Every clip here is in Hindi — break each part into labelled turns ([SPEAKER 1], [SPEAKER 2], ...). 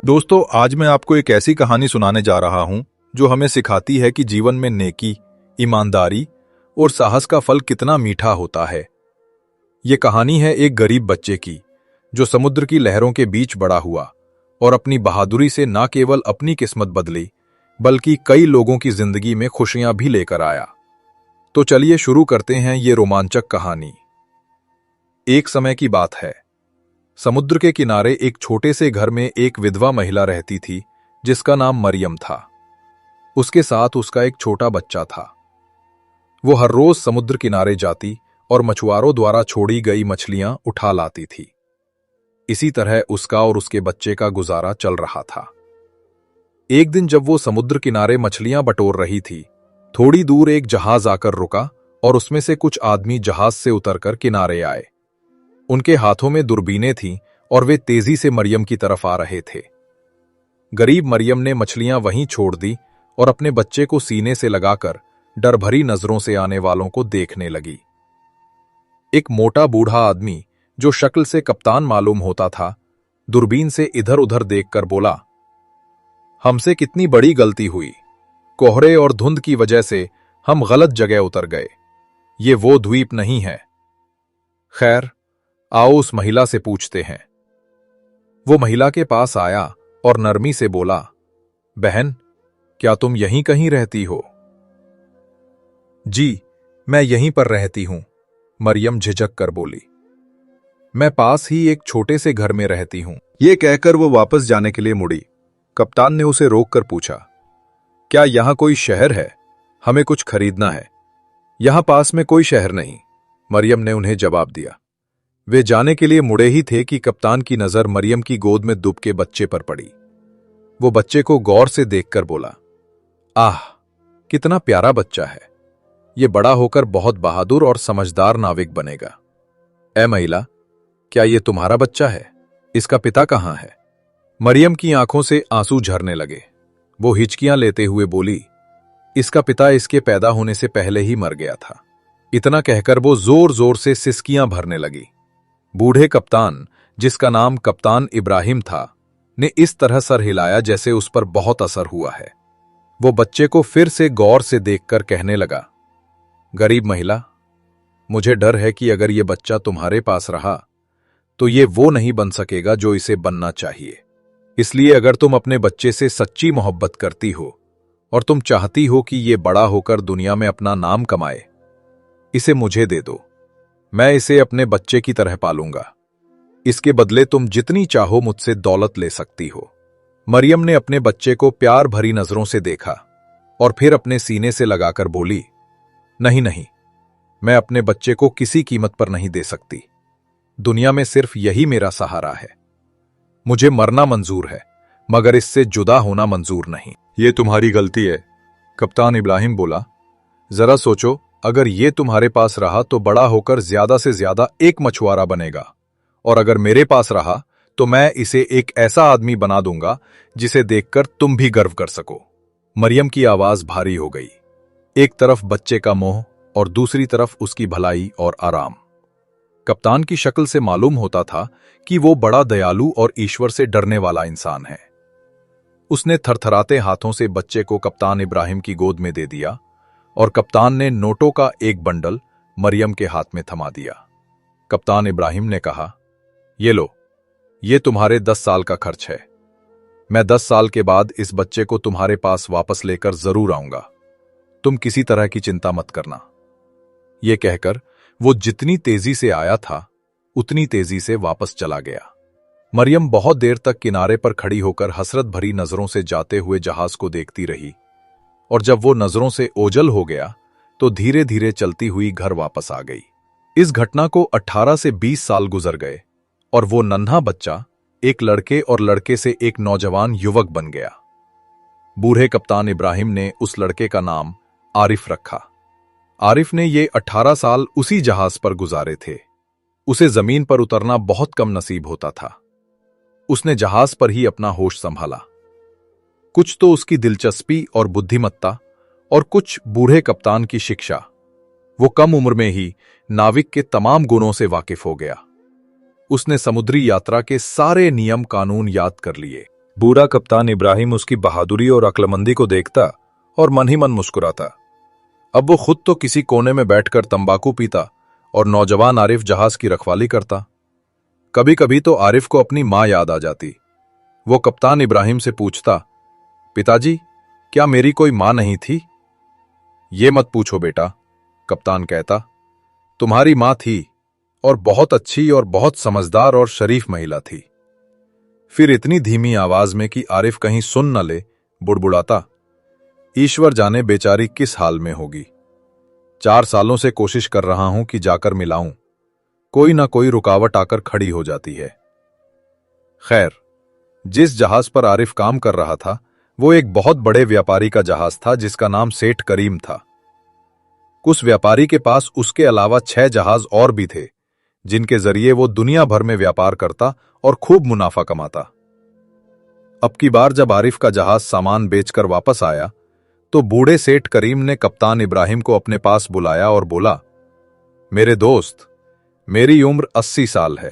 [SPEAKER 1] दोस्तों, आज मैं आपको एक ऐसी कहानी सुनाने जा रहा हूं जो हमें सिखाती है कि जीवन में नेकी, ईमानदारी और साहस का फल कितना मीठा होता है। ये कहानी है एक गरीब बच्चे की जो समुद्र की लहरों के बीच बड़ा हुआ और अपनी बहादुरी से न केवल अपनी किस्मत बदली बल्कि कई लोगों की जिंदगी में खुशियां भी लेकर आया। तो चलिए शुरू करते हैं ये रोमांचक कहानी। एक समय की बात है। समुद्र के किनारे एक छोटे से घर में एक विधवा महिला रहती थी जिसका नाम मरियम था। उसके साथ उसका एक छोटा बच्चा था। वो हर रोज समुद्र किनारे जाती और मछुआरों द्वारा छोड़ी गई मछलियां उठा लाती थी। इसी तरह उसका और उसके बच्चे का गुजारा चल रहा था। एक दिन जब वो समुद्र किनारे मछलियां बटोर रही थी, थोड़ी दूर एक जहाज आकर रुका और उसमें से कुछ आदमी जहाज से उतरकर किनारे आए। उनके हाथों में दूरबीनें थीं और वे तेजी से मरियम की तरफ आ रहे थे। गरीब मरियम ने मछलियां वहीं छोड़ दी और अपने बच्चे को सीने से लगाकर डर भरी नजरों से आने वालों को देखने लगी। एक मोटा बूढ़ा आदमी जो शक्ल से कप्तान मालूम होता था, दूरबीन से इधर उधर देखकर बोला, हमसे कितनी बड़ी गलती हुई। कोहरे और धुंध की वजह से हम गलत जगह उतर गए। ये वो द्वीप नहीं है। खैर, आओ उस महिला से पूछते हैं। वो महिला के पास आया और नरमी से बोला, बहन, क्या तुम यहीं कहीं रहती हो? जी, मैं यहीं पर रहती हूं, मरियम झिझक कर बोली। मैं पास ही एक छोटे से घर में रहती हूं। ये कहकर वो वापस जाने के लिए मुड़ी। कप्तान ने उसे रोककर पूछा, क्या यहां कोई शहर है? हमें कुछ खरीदना है। यहां पास में कोई शहर नहीं, मरियम ने उन्हें जवाब दिया। वे जाने के लिए मुड़े ही थे कि कप्तान की नजर मरियम की गोद में दुबके बच्चे पर पड़ी। वो बच्चे को गौर से देखकर बोला, आह, कितना प्यारा बच्चा है। ये बड़ा होकर बहुत बहादुर और समझदार नाविक बनेगा। ऐ महिला, क्या ये तुम्हारा बच्चा है? इसका पिता कहाँ है? मरियम की आंखों से आंसू झरने लगे। वो हिचकियां लेते हुए बोली, इसका पिता इसके पैदा होने से पहले ही मर गया था। इतना कहकर वो जोर जोर से सिसकियां भरने लगी। बूढ़े कप्तान, जिसका नाम कप्तान इब्राहिम था, ने इस तरह सर हिलाया जैसे उस पर बहुत असर हुआ है। वो बच्चे को फिर से गौर से देखकर कहने लगा, गरीब महिला, मुझे डर है कि अगर ये बच्चा तुम्हारे पास रहा तो ये वो नहीं बन सकेगा जो इसे बनना चाहिए। इसलिए अगर तुम अपने बच्चे से सच्ची मोहब्बत करती हो और तुम चाहती हो कि ये बड़ा होकर दुनिया में अपना नाम कमाए, इसे मुझे दे दो। मैं इसे अपने बच्चे की तरह पालूंगा। इसके बदले तुम जितनी चाहो मुझसे दौलत ले सकती हो। मरियम ने अपने बच्चे को प्यार भरी नजरों से देखा और फिर अपने सीने से लगाकर बोली, नहीं नहीं, मैं अपने बच्चे को किसी कीमत पर नहीं दे सकती। दुनिया में सिर्फ यही मेरा सहारा है। मुझे मरना मंजूर है, मगर इससे जुदा होना मंजूर नहीं। ये तुम्हारी गलती है, कप्तान इब्राहिम बोला। जरा सोचो, अगर ये तुम्हारे पास रहा तो बड़ा होकर ज्यादा से ज्यादा एक मछुआरा बनेगा, और अगर मेरे पास रहा तो मैं इसे एक ऐसा आदमी बना दूंगा जिसे देखकर तुम भी गर्व कर सको। मरियम की आवाज भारी हो गई। एक तरफ बच्चे का मोह और दूसरी तरफ उसकी भलाई और आराम। कप्तान की शक्ल से मालूम होता था कि वो बड़ा दयालु और ईश्वर से डरने वाला इंसान है। उसने थरथराते हाथों से बच्चे को कप्तान इब्राहिम की गोद में दे दिया और कप्तान ने नोटों का एक बंडल मरियम के हाथ में थमा दिया। कप्तान इब्राहिम ने कहा, ये लो, ये तुम्हारे 10 साल का खर्च है। मैं 10 साल के बाद इस बच्चे को तुम्हारे पास वापस लेकर जरूर आऊंगा। तुम किसी तरह की चिंता मत करना। ये कहकर वो जितनी तेजी से आया था उतनी तेजी से वापस चला गया। मरियम बहुत देर तक किनारे पर खड़ी होकर हसरत भरी नजरों से जाते हुए जहाज को देखती रही, और जब वो नजरों से ओझल हो गया तो धीरे धीरे चलती हुई घर वापस आ गई। इस घटना को 18 से 20 साल गुजर गए और वो नन्हा बच्चा एक लड़के और लड़के से एक नौजवान युवक बन गया। बूढ़े कप्तान इब्राहिम ने उस लड़के का नाम आरिफ रखा। आरिफ ने ये 18 साल उसी जहाज पर गुजारे थे। उसे जमीन पर उतरना बहुत कम नसीब होता था। उसने जहाज पर ही अपना होश संभाला। कुछ तो उसकी दिलचस्पी और बुद्धिमत्ता, और कुछ बूढ़े कप्तान की शिक्षा। वो कम उम्र में ही नाविक के तमाम गुणों से वाकिफ हो गया। उसने समुद्री यात्रा के सारे नियम कानून याद कर लिए। बूढ़ा कप्तान इब्राहिम उसकी बहादुरी और अक्लमंदी को देखता और मन ही मन मुस्कुराता। अब वो खुद तो किसी कोने में बैठकर तंबाकू पीता और नौजवान आरिफ जहाज की रखवाली करता। कभी कभी तो आरिफ को अपनी मां याद आ जाती। वो कप्तान इब्राहिम से पूछता, पिताजी, क्या मेरी कोई मां नहीं थी? ये मत पूछो बेटा, कप्तान कहता, तुम्हारी मां थी, और बहुत अच्छी और बहुत समझदार और शरीफ महिला थी। फिर इतनी धीमी आवाज में कि आरिफ कहीं सुन न ले, बुड़बुड़ाता, ईश्वर जाने बेचारी किस हाल में होगी। 4 सालों से कोशिश कर रहा हूं कि जाकर मिलाऊं, कोई ना कोई रुकावट आकर खड़ी हो जाती है। खैर, जिस जहाज पर आरिफ काम कर रहा था वो एक बहुत बड़े व्यापारी का जहाज था जिसका नाम सेठ करीम था। उस व्यापारी के पास उसके अलावा 6 जहाज और भी थे जिनके जरिए वो दुनिया भर में व्यापार करता और खूब मुनाफा कमाता। अब की बार जब आरिफ का जहाज सामान बेचकर वापस आया तो बूढ़े सेठ करीम ने कप्तान इब्राहिम को अपने पास बुलाया और बोला, मेरे दोस्त, मेरी उम्र 80 साल है।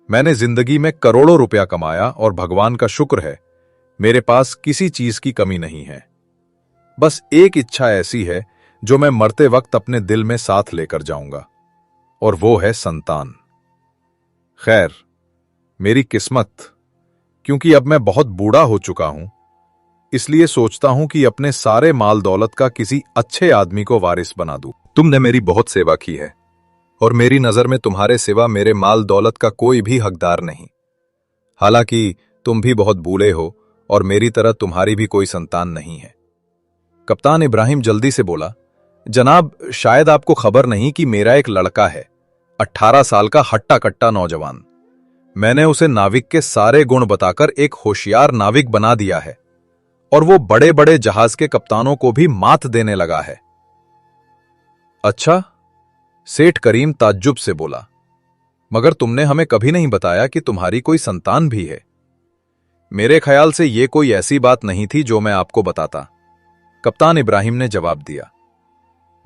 [SPEAKER 1] मैंने जिंदगी में करोड़ों रुपया कमाया और भगवान का शुक्र है मेरे पास किसी चीज की कमी नहीं है। बस एक इच्छा ऐसी है जो मैं मरते वक्त अपने दिल में साथ लेकर जाऊंगा, और वो है संतान। खैर, मेरी किस्मत, क्योंकि अब मैं बहुत बूढ़ा हो चुका हूं, इसलिए सोचता हूं कि अपने सारे माल दौलत का किसी अच्छे आदमी को वारिस बना दूं। तुमने मेरी बहुत सेवा की है और मेरी नजर में तुम्हारे सिवा मेरे माल दौलत का कोई भी हकदार नहीं। हालांकि तुम भी बहुत बूढ़े हो और मेरी तरह तुम्हारी भी कोई संतान नहीं है। कप्तान इब्राहिम जल्दी से बोला, जनाब, शायद आपको खबर नहीं कि मेरा एक लड़का है, 18 साल का हट्टा कट्टा नौजवान। मैंने उसे नाविक के सारे गुण बताकर एक होशियार नाविक बना दिया है और वो बड़े बड़े जहाज के कप्तानों को भी मात देने लगा है। अच्छा, सेठ करीम ताज्जुब से बोला, मगर तुमने हमें कभी नहीं बताया कि तुम्हारी कोई संतान भी है। मेरे ख्याल से यह कोई ऐसी बात नहीं थी जो मैं आपको बताता, कप्तान इब्राहिम ने जवाब दिया।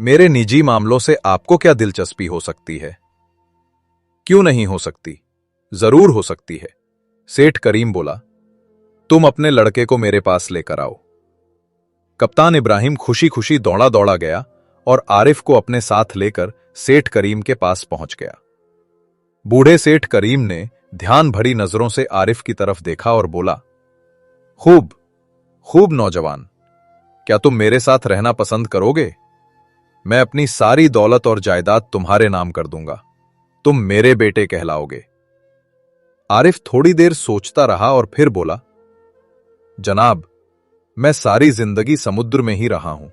[SPEAKER 1] मेरे निजी मामलों से आपको क्या दिलचस्पी हो सकती है? क्यों नहीं हो सकती, जरूर हो सकती है, सेठ करीम बोला। तुम अपने लड़के को मेरे पास लेकर आओ। कप्तान इब्राहिम खुशी खुशी दौड़ा दौड़ा गया और आरिफ को अपने साथ लेकर सेठ करीम के पास पहुंच गया। बूढ़े सेठ करीम ने ध्यान भरी नजरों से आरिफ की तरफ देखा और बोला, खूब खूब नौजवान, क्या तुम मेरे साथ रहना पसंद करोगे? मैं अपनी सारी दौलत और जायदाद तुम्हारे नाम कर दूंगा, तुम मेरे बेटे कहलाओगे। आरिफ थोड़ी देर सोचता रहा और फिर बोला, जनाब, मैं सारी जिंदगी समुद्र में ही रहा हूं।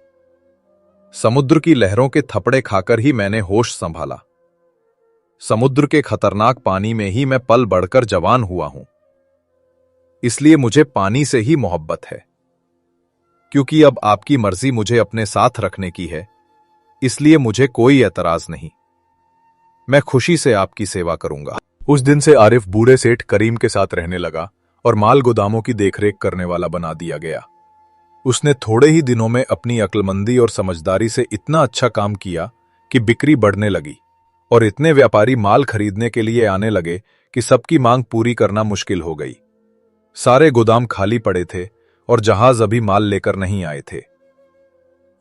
[SPEAKER 1] समुद्र की लहरों के थपड़े खाकर ही मैंने होश संभाला। समुद्र के खतरनाक पानी में ही मैं पल बढ़कर जवान हुआ हूं। इसलिए मुझे पानी से ही मोहब्बत है। क्योंकि अब आपकी मर्जी मुझे अपने साथ रखने की है, इसलिए मुझे कोई एतराज नहीं। मैं खुशी से आपकी सेवा करूंगा। उस दिन से आरिफ बूढ़े सेठ करीम के साथ रहने लगा और माल गोदामों की देखरेख करने वाला बना दिया गया। उसने थोड़े ही दिनों में अपनी अक्लमंदी और समझदारी से इतना अच्छा काम किया कि बिक्री बढ़ने लगी और इतने व्यापारी माल खरीदने के लिए आने लगे कि सबकी मांग पूरी करना मुश्किल हो गई। सारे गोदाम खाली पड़े थे और जहाज अभी माल लेकर नहीं आए थे।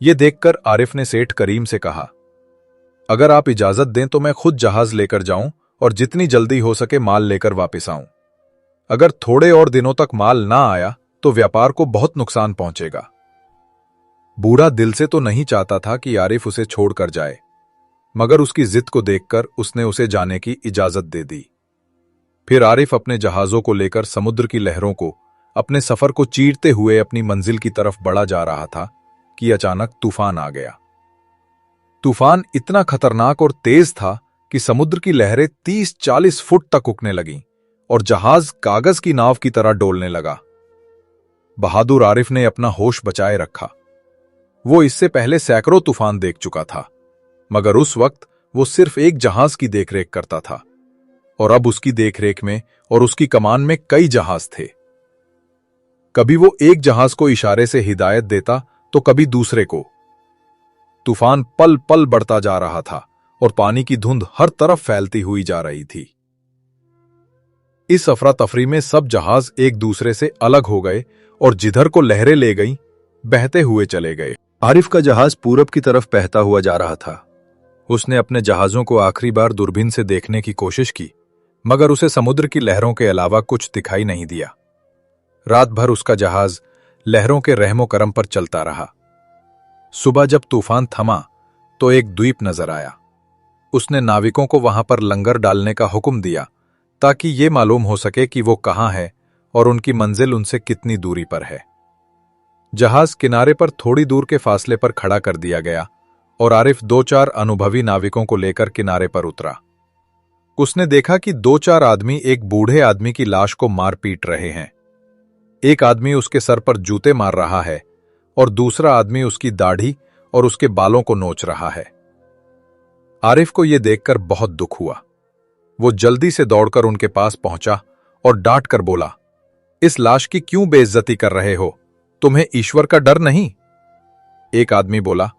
[SPEAKER 1] ये देखकर आरिफ ने सेठ करीम से कहा, अगर आप इजाजत दें तो मैं खुद जहाज लेकर जाऊं और जितनी जल्दी हो सके माल लेकर वापस आऊं। अगर थोड़े और दिनों तक माल ना आया तो व्यापार को बहुत नुकसान पहुंचेगा। बूढ़ा दिल से तो नहीं चाहता था कि आरिफ उसे छोड़कर जाए, मगर उसकी जिद को देखकर उसने उसे जाने की इजाजत दे दी। फिर आरिफ अपने जहाजों को लेकर समुद्र की लहरों को अपने सफर को चीरते हुए अपनी मंजिल की तरफ बढ़ा जा रहा था कि अचानक तूफान आ गया। तूफान इतना खतरनाक और तेज था कि समुद्र की लहरें 30-40 फुट तक उठने लगीं और जहाज कागज की नाव की तरह डोलने लगा। बहादुर आरिफ ने अपना होश बचाए रखा। वो इससे पहले सैकड़ों तूफान देख चुका था, मगर उस वक्त वो सिर्फ एक जहाज की देखरेख करता था और अब उसकी देखरेख में और उसकी कमान में कई जहाज थे। कभी वो एक जहाज को इशारे से हिदायत देता तो कभी दूसरे को। तूफान पल पल बढ़ता जा रहा था और पानी की धुंध हर तरफ फैलती हुई जा रही थी। इस अफरा तफरी में सब जहाज एक दूसरे से अलग हो गए और जिधर को लहरें ले गईं, बहते हुए चले गए। आरिफ का जहाज पूरब की तरफ बहता हुआ जा रहा था। उसने अपने जहाजों को आखिरी बार दूरबीन से देखने की कोशिश की, मगर उसे समुद्र की लहरों के अलावा कुछ दिखाई नहीं दिया। रात भर उसका जहाज लहरों के रहमो करम पर चलता रहा। सुबह जब तूफान थमा तो एक द्वीप नजर आया। उसने नाविकों को वहां पर लंगर डालने का हुक्म दिया ताकि ये मालूम हो सके कि वो कहां है और उनकी मंजिल उनसे कितनी दूरी पर है। जहाज किनारे पर थोड़ी दूर के फासले पर खड़ा कर दिया गया और आरिफ 2-4 अनुभवी नाविकों को लेकर किनारे पर उतरा। उसने देखा कि 2-4 आदमी एक बूढ़े आदमी की लाश को मार पीट रहे हैं। एक आदमी उसके सर पर जूते मार रहा है और दूसरा आदमी उसकी दाढ़ी और उसके बालों को नोच रहा है। आरिफ को यह देखकर बहुत दुख हुआ। वो जल्दी से दौड़कर उनके पास पहुंचा और डांट कर बोला, इस लाश की क्यों बेइज्जती कर रहे हो? तुम्हें ईश्वर का डर नहीं? एक आदमी बोला,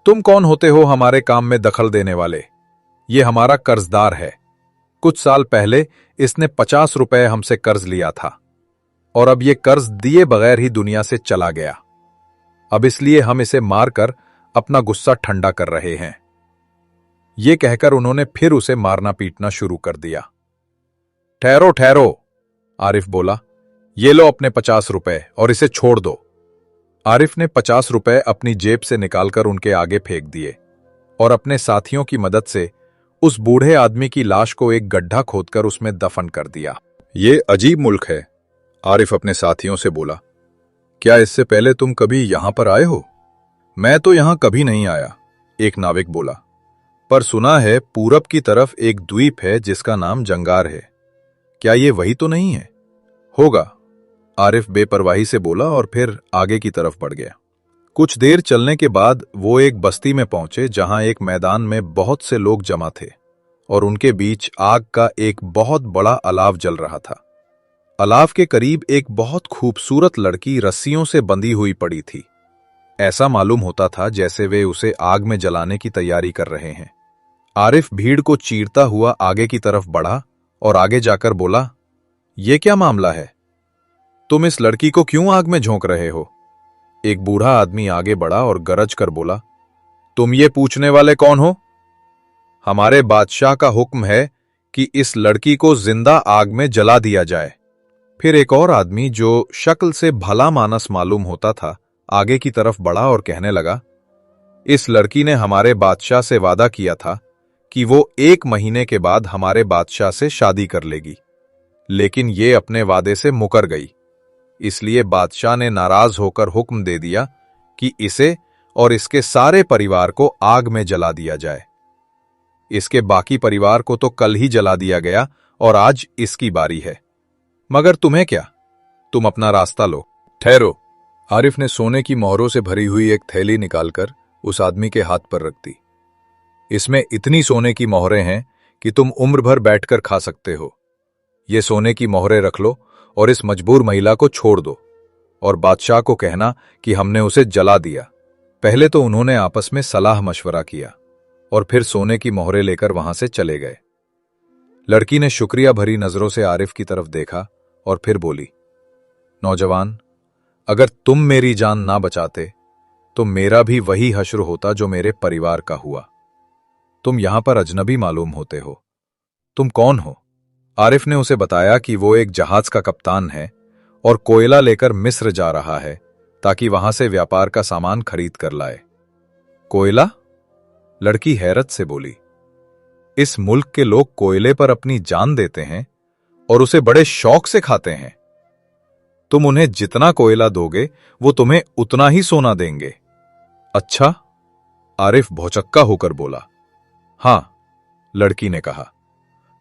[SPEAKER 1] तुम कौन होते हो हमारे काम में दखल देने वाले? ये हमारा कर्जदार है। कुछ साल पहले इसने 50 रुपए हमसे कर्ज लिया था और अब ये कर्ज दिए बगैर ही दुनिया से चला गया। अब इसलिए हम इसे मारकर अपना गुस्सा ठंडा कर रहे हैं। ये कहकर उन्होंने फिर उसे मारना पीटना शुरू कर दिया। ठहरो ठहरो, आरिफ बोला, ये लो अपने 50 रुपए और इसे छोड़ दो। आरिफ ने 50 रुपए अपनी जेब से निकालकर उनके आगे फेंक दिए और अपने साथियों की मदद से उस बूढ़े आदमी की लाश को एक गड्ढा खोदकर उसमें दफन कर दिया। ये अजीब मुल्क है, आरिफ अपने साथियों से बोला। क्या इससे पहले तुम कभी यहां पर आए हो? मैं तो यहां कभी नहीं आया, एक नाविक बोला, पर सुना है पूरब की तरफ एक द्वीप है जिसका नाम जंगार है। क्या ये वही तो नहीं है? होगा, आरिफ बेपरवाही से बोला और फिर आगे की तरफ बढ़ गया। कुछ देर चलने के बाद वो एक बस्ती में पहुंचे जहां एक मैदान में बहुत से लोग जमा थे और उनके बीच आग का एक बहुत बड़ा अलाव जल रहा था। अलाव के करीब एक बहुत खूबसूरत लड़की रस्सियों से बंधी हुई पड़ी थी। ऐसा मालूम होता था जैसे वे उसे आग में जलाने की तैयारी कर रहे हैं। आरिफ भीड़ को चीरता हुआ आगे की तरफ बढ़ा और आगे जाकर बोला, ये क्या मामला है? तुम इस लड़की को क्यों आग में झोंक रहे हो? एक बूढ़ा आदमी आगे बढ़ा और गरज कर बोला, तुम ये पूछने वाले कौन हो? हमारे बादशाह का हुक्म है कि इस लड़की को जिंदा आग में जला दिया जाए। फिर एक और आदमी जो शक्ल से भला मानस मालूम होता था आगे की तरफ बढ़ा और कहने लगा, इस लड़की ने हमारे बादशाह से वादा किया था कि वो 1 महीने के बाद हमारे बादशाह से शादी कर लेगी, लेकिन ये अपने वादे से मुकर गई। इसलिए बादशाह ने नाराज होकर हुक्म दे दिया कि इसे और इसके सारे परिवार को आग में जला दिया जाए। इसके बाकी परिवार को तो कल ही जला दिया गया और आज इसकी बारी है। मगर तुम्हें क्या? तुम अपना रास्ता लो। ठहरो, आरिफ ने सोने की मोहरों से भरी हुई एक थैली निकालकर उस आदमी के हाथ पर रख दी। इसमें इतनी सोने की मोहरें हैं कि तुम उम्र भर बैठकर खा सकते हो। ये सोने की मोहरें रख लो और इस मजबूर महिला को छोड़ दो और बादशाह को कहना कि हमने उसे जला दिया। पहले तो उन्होंने आपस में सलाह मशवरा किया और फिर सोने की मोहरें लेकर वहां से चले गए। लड़की ने शुक्रिया भरी नजरों से आरिफ की तरफ देखा और फिर बोली, नौजवान, अगर तुम मेरी जान ना बचाते तो मेरा भी वही हश्र होता जो मेरे परिवार का हुआ। तुम यहां पर अजनबी मालूम होते हो। तुम कौन हो? आरिफ ने उसे बताया कि वो एक जहाज का कप्तान है और कोयला लेकर मिस्र जा रहा है ताकि वहां से व्यापार का सामान खरीद कर लाए। कोयला? लड़की हैरत से बोली, इस मुल्क के लोग कोयले पर अपनी जान देते हैं और उसे बड़े शौक से खाते हैं। तुम उन्हें जितना कोयला दोगे वो तुम्हें उतना ही सोना देंगे। अच्छा? आरिफ भौचक्का होकर बोला। हां, लड़की ने कहा,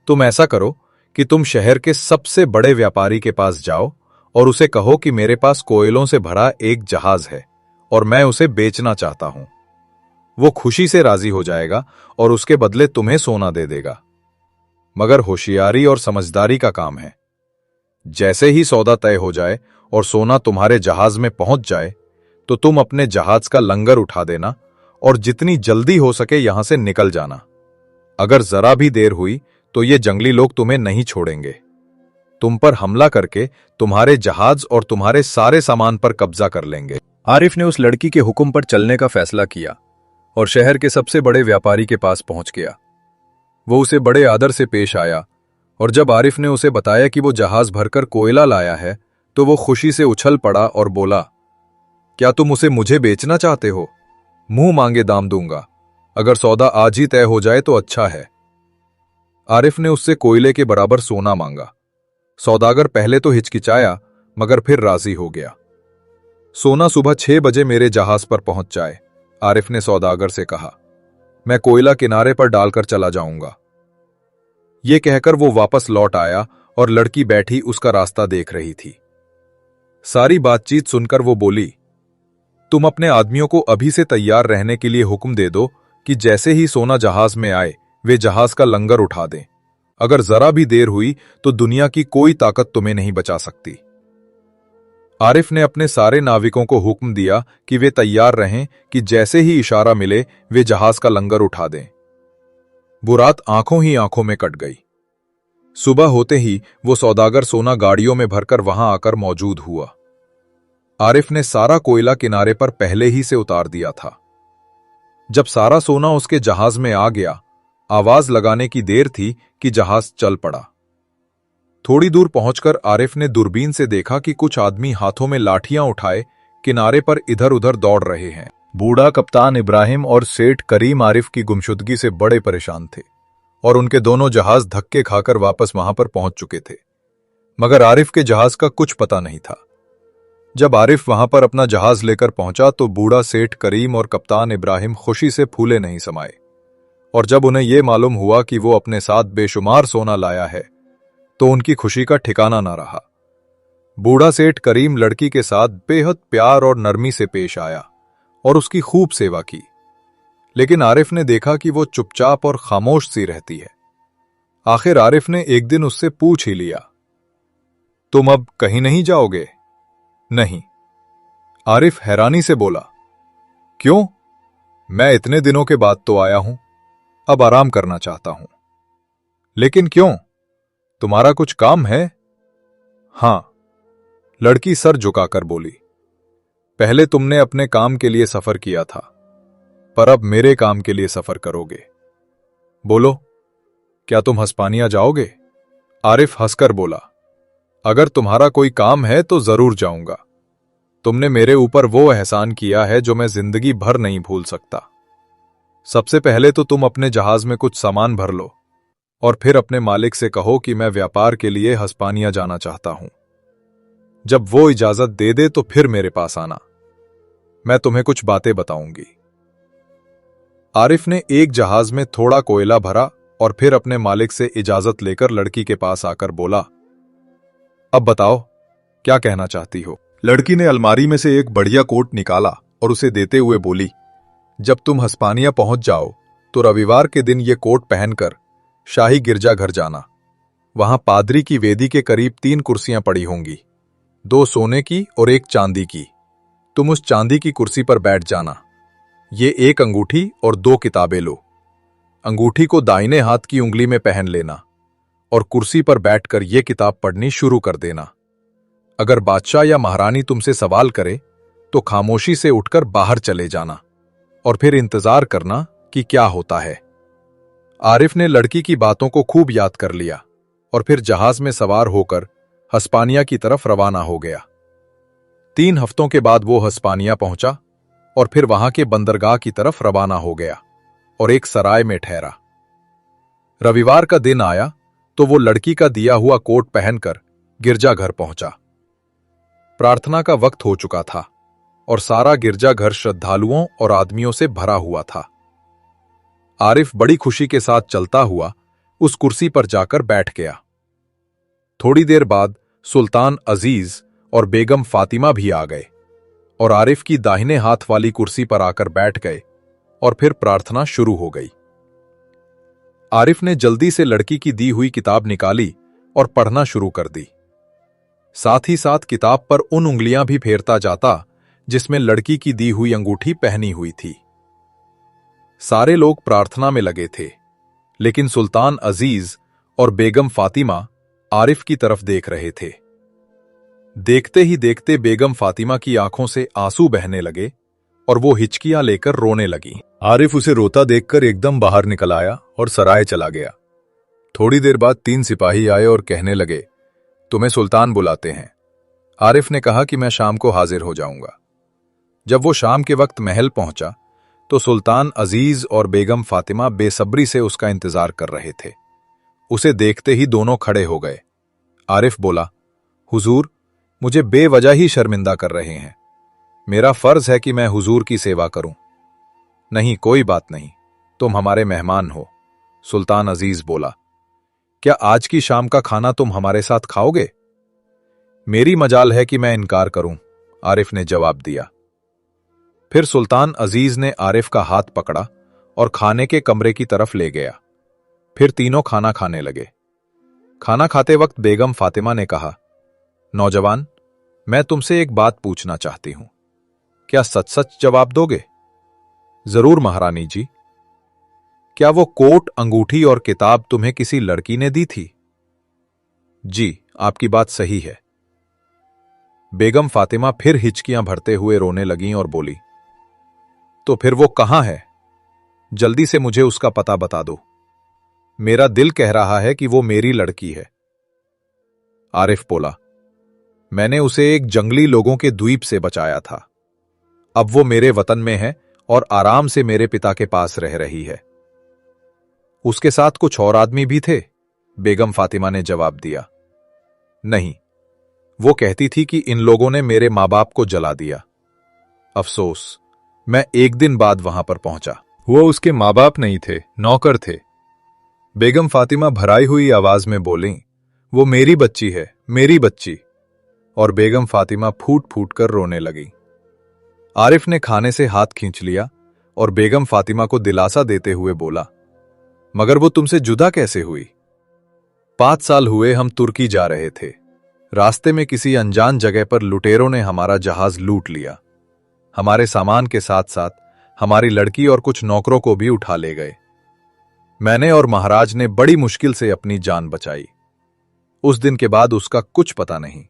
[SPEAKER 1] तुम ऐसा करो कि तुम शहर के सबसे बड़े व्यापारी के पास जाओ और उसे कहो कि मेरे पास कोयलों से भरा एक जहाज है और मैं उसे बेचना चाहता हूं। वो खुशी से राजी हो जाएगा और उसके बदले तुम्हें सोना दे देगा। मगर होशियारी और समझदारी का काम है। जैसे ही सौदा तय हो जाए और सोना तुम्हारे जहाज में पहुंच जाए तो तुम अपने जहाज का लंगर उठा देना और जितनी जल्दी हो सके यहां से निकल जाना। अगर जरा भी देर हुई तो ये जंगली लोग तुम्हें नहीं छोड़ेंगे। तुम पर हमला करके तुम्हारे जहाज और तुम्हारे सारे सामान पर कब्जा कर लेंगे। आरिफ ने उस लड़की के हुक्म पर चलने का फैसला किया और शहर के सबसे बड़े व्यापारी के पास पहुंच गया। वो उसे बड़े आदर से पेश आया और जब आरिफ ने उसे बताया कि वो जहाज भरकर कोयला लाया है तो वो खुशी से उछल पड़ा और बोला, क्या तुम उसे मुझे बेचना चाहते हो? मुंह मांगे दाम दूंगा। अगर सौदा आज ही तय हो जाए तो अच्छा है। आरिफ ने उससे कोयले के बराबर सोना मांगा। सौदागर पहले तो हिचकिचाया मगर फिर राजी हो गया। सोना सुबह 6 बजे मेरे जहाज पर पहुंच जाए, आरिफ ने सौदागर से कहा। मैं कोयला किनारे पर डालकर चला जाऊंगा। ये कहकर वो वापस लौट आया और लड़की बैठी उसका रास्ता देख रही थी। सारी बातचीत सुनकर वो बोली, तुम अपने आदमियों को अभी से तैयार रहने के लिए हुक्म दे दो कि जैसे ही सोना जहाज में आए वे जहाज का लंगर उठा दें। अगर जरा भी देर हुई तो दुनिया की कोई ताकत तुम्हें नहीं बचा सकती। आरिफ ने अपने सारे नाविकों को हुक्म दिया कि वे तैयार रहें कि जैसे ही इशारा मिले वे जहाज का लंगर उठा दें। वो रात आंखों ही आंखों में कट गई। सुबह होते ही वो सौदागर सोना गाड़ियों में भरकर वहां आकर मौजूद हुआ। आरिफ ने सारा कोयला किनारे पर पहले ही से उतार दिया था। जब सारा सोना उसके जहाज में आ गया, आवाज लगाने की देर थी कि जहाज चल पड़ा। थोड़ी दूर पहुंचकर आरिफ ने दूरबीन से देखा कि कुछ आदमी हाथों में लाठियां उठाए किनारे पर इधर उधर दौड़ रहे हैं। बूढ़ा कप्तान इब्राहिम और सेठ करीम आरिफ की गुमशुदगी से बड़े परेशान थे और उनके दोनों जहाज धक्के खाकर वापस वहां पर पहुंच चुके थे, मगर आरिफ के जहाज का कुछ पता नहीं था। जब आरिफ वहां पर अपना जहाज लेकर पहुंचा तो बूढ़ा सेठ करीम और कप्तान इब्राहिम खुशी से फूले नहीं समाये, और जब उन्हें यह मालूम हुआ कि वो अपने साथ बेशुमार सोना लाया है तो उनकी खुशी का ठिकाना न रहा। बूढ़ा सेठ करीम लड़की के साथ बेहद प्यार और नरमी से पेश आया और उसकी खूब सेवा की, लेकिन आरिफ ने देखा कि वो चुपचाप और खामोश सी रहती है। आखिर आरिफ ने एक दिन उससे पूछ ही लिया, तुम अब कहीं नहीं जाओगे? नहीं। आरिफ हैरानी से बोला, क्यों? मैं इतने दिनों के बाद तो आया हूं, अब आराम करना चाहता हूं। लेकिन क्यों? तुम्हारा कुछ काम है? हां, लड़की सर झुकाकर बोली। पहले तुमने अपने काम के लिए सफर किया था, पर अब मेरे काम के लिए सफर करोगे। बोलो, क्या तुम हस्पानिया जाओगे? आरिफ हंसकर बोला, अगर तुम्हारा कोई काम है तो जरूर जाऊंगा। तुमने मेरे ऊपर वो एहसान किया है जो मैं जिंदगी भर नहीं भूल सकता। सबसे पहले तो तुम अपने जहाज में कुछ सामान भर लो और फिर अपने मालिक से कहो कि मैं व्यापार के लिए हस्पानिया जाना चाहता हूं। जब वो इजाजत दे दे तो फिर मेरे पास आना, मैं तुम्हें कुछ बातें बताऊंगी। आरिफ ने एक जहाज में थोड़ा कोयला भरा और फिर अपने मालिक से इजाजत लेकर लड़की के पास आकर बोला, अब बताओ क्या कहना चाहती हो? लड़की ने अलमारी में से एक बढ़िया कोट निकाला और उसे देते हुए बोली, जब तुम हस्पानिया पहुंच जाओ तो रविवार के दिन ये कोट पहनकर शाही गिरजाघर जाना। वहां पादरी की वेदी के करीब 3 कुर्सियां पड़ी होंगी, 2 सोने की और 1 चांदी की। तुम उस चांदी की कुर्सी पर बैठ जाना। ये 1 अंगूठी और 2 किताबें लो। अंगूठी को दाहिने हाथ की उंगली में पहन लेना और कुर्सी पर बैठकर यह किताब पढ़नी शुरू कर देना। अगर बादशाह या महारानी तुमसे सवाल करे तो खामोशी से उठकर बाहर चले जाना और फिर इंतजार करना कि क्या होता है। आरिफ ने लड़की की बातों को खूब याद कर लिया और फिर जहाज में सवार होकर हस्पानिया की तरफ रवाना हो गया। 3 हफ्तों के बाद वो हस्पानिया पहुंचा और फिर वहां के बंदरगाह की तरफ रवाना हो गया और एक सराय में ठहरा। रविवार का दिन आया तो वो लड़की का दिया हुआ कोट पहनकर गिरजाघर पहुंचा। प्रार्थना का वक्त हो चुका था और सारा गिरजाघर श्रद्धालुओं और आदमियों से भरा हुआ था। आरिफ बड़ी खुशी के साथ चलता हुआ उस कुर्सी पर जाकर बैठ गया। थोड़ी देर बाद सुल्तान अजीज और बेगम फातिमा भी आ गए और आरिफ की दाहिने हाथ वाली कुर्सी पर आकर बैठ गए और फिर प्रार्थना शुरू हो गई। आरिफ ने जल्दी से लड़की की दी हुई किताब निकाली और पढ़ना शुरू कर दी। साथ ही साथ किताब पर उन उंगलियां भी फेरता जाता जिसमें लड़की की दी हुई अंगूठी पहनी हुई थी। सारे लोग प्रार्थना में लगे थे, लेकिन सुल्तान अजीज और बेगम फातिमा आरिफ की तरफ देख रहे थे। देखते ही देखते बेगम फातिमा की आंखों से आंसू बहने लगे और वो हिचकियां लेकर रोने लगी। आरिफ उसे रोता देखकर एकदम बाहर निकल आया और सराय चला गया। थोड़ी देर बाद 3 सिपाही आए और कहने लगे, तुम्हें सुल्तान बुलाते हैं। आरिफ ने कहा कि मैं शाम को हाजिर हो जाऊंगा। जब वो शाम के वक्त महल पहुंचा तो सुल्तान अजीज और बेगम फातिमा बेसब्री से उसका इंतजार कर रहे थे। उसे देखते ही दोनों खड़े हो गए। आरिफ बोला, हुजूर, मुझे बेवजह ही शर्मिंदा कर रहे हैं। मेरा फर्ज है कि मैं हुजूर की सेवा करूं। नहीं, कोई बात नहीं, तुम हमारे मेहमान हो, सुल्तान अजीज बोला। क्या आज की शाम का खाना तुम हमारे साथ खाओगे? मेरी मजाल है कि मैं इनकार करूं, आरिफ ने जवाब दिया। फिर सुल्तान अजीज ने आरिफ का हाथ पकड़ा और खाने के कमरे की तरफ ले गया। फिर तीनों खाना खाने लगे। खाना खाते वक्त बेगम फातिमा ने कहा, नौजवान, मैं तुमसे एक बात पूछना चाहती हूं, क्या सच सच जवाब दोगे? जरूर महारानी जी। क्या वो कोट, अंगूठी और किताब तुम्हें किसी लड़की ने दी थी? जी, आपकी बात सही है। बेगम फातिमा फिर हिचकियां भरते हुए रोने लगीं और बोली, तो फिर वो कहां है? जल्दी से मुझे उसका पता बता दो। मेरा दिल कह रहा है कि वो मेरी लड़की है। आरिफ बोला, मैंने उसे एक जंगली लोगों के द्वीप से बचाया था। अब वो मेरे वतन में है और आराम से मेरे पिता के पास रह रही है। उसके साथ कुछ और आदमी भी थे? बेगम फातिमा ने जवाब दिया। नहीं, वो कहती थी कि इन लोगों ने मेरे मां बाप को जला दिया। अफसोस, मैं एक दिन बाद वहां पर पहुंचा। वो उसके मां बाप नहीं थे, नौकर थे। बेगम फातिमा भराई हुई आवाज में बोलीं, वो मेरी बच्ची है, मेरी बच्ची। और बेगम फातिमा फूट फूट कर रोने लगी। आरिफ ने खाने से हाथ खींच लिया और बेगम फातिमा को दिलासा देते हुए बोला, मगर वो तुमसे जुदा कैसे हुई? 5 साल हुए हम तुर्की जा रहे थे। रास्ते में किसी अनजान जगह पर लुटेरों ने हमारा जहाज लूट लिया। हमारे सामान के साथ साथ हमारी लड़की और कुछ नौकरों को भी उठा ले गए। मैंने और महाराज ने बड़ी मुश्किल से अपनी जान बचाई। उस दिन के बाद उसका कुछ पता नहीं।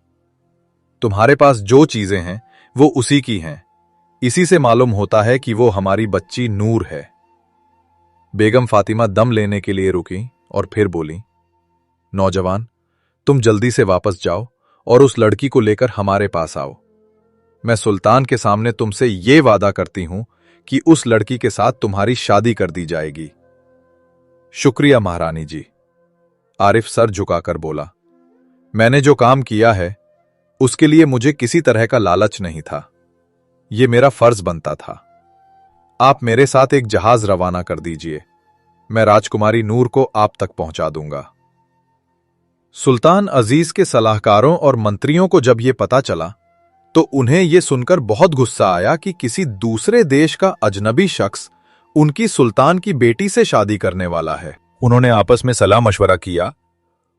[SPEAKER 1] तुम्हारे पास जो चीजें हैं वो उसी की हैं। इसी से मालूम होता है कि वो हमारी बच्ची नूर है। बेगम फातिमा दम लेने के लिए रुकी और फिर बोली, नौजवान, तुम जल्दी से वापस जाओ और उस लड़की को लेकर हमारे पास आओ। मैं सुल्तान के सामने तुमसे ये वादा करती हूं कि उस लड़की के साथ तुम्हारी शादी कर दी जाएगी। शुक्रिया महारानी जी। आरिफ सर झुकाकर बोला, मैंने जो काम किया है उसके लिए मुझे किसी तरह का लालच नहीं था। यह मेरा फर्ज बनता था। आप मेरे साथ एक जहाज रवाना कर दीजिए। मैं राजकुमारी नूर को आप तक पहुंचा दूंगा। सुल्तान अजीज के सलाहकारों और मंत्रियों को जब यह पता चला तो उन्हें यह सुनकर बहुत गुस्सा आया कि किसी दूसरे देश का अजनबी शख्स उनकी सुल्तान की बेटी से शादी करने वाला है। उन्होंने आपस में सलाह मशवरा किया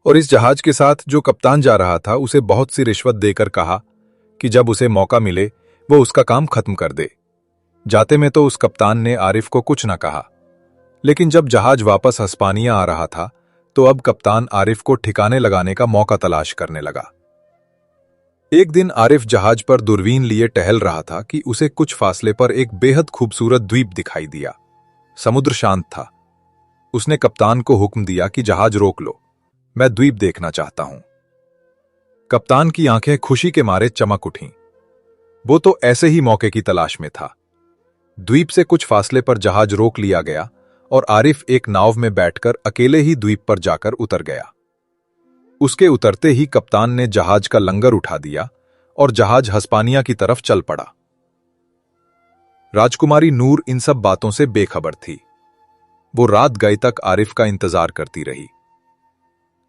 [SPEAKER 1] और इस जहाज के साथ जो कप्तान जा रहा था उसे बहुत सी रिश्वत देकर कहा कि जब उसे मौका मिले वो उसका काम खत्म कर दे। जाते में तो उस कप्तान ने आरिफ को कुछ न कहा, लेकिन जब जहाज वापस हस्पानिया आ रहा था तो अब कप्तान आरिफ को ठिकाने लगाने का मौका तलाश करने लगा। एक दिन आरिफ जहाज पर दूरबीन लिए टहल रहा था कि उसे कुछ फासले पर एक बेहद खूबसूरत द्वीप दिखाई दिया। समुद्र शांत था। उसने कप्तान को हुक्म दिया कि जहाज रोक लो, मैं द्वीप देखना चाहता हूं। कप्तान की आंखें खुशी के मारे चमक उठीं। वो तो ऐसे ही मौके की तलाश में था। द्वीप से कुछ फासले पर जहाज रोक लिया गया और आरिफ एक नाव में बैठकर अकेले ही द्वीप पर जाकर उतर गया। उसके उतरते ही कप्तान ने जहाज का लंगर उठा दिया और जहाज हस्पानिया की तरफ चल पड़ा। राजकुमारी नूर इन सब बातों से बेखबर थी। वो रात गए तक आरिफ का इंतजार करती रही।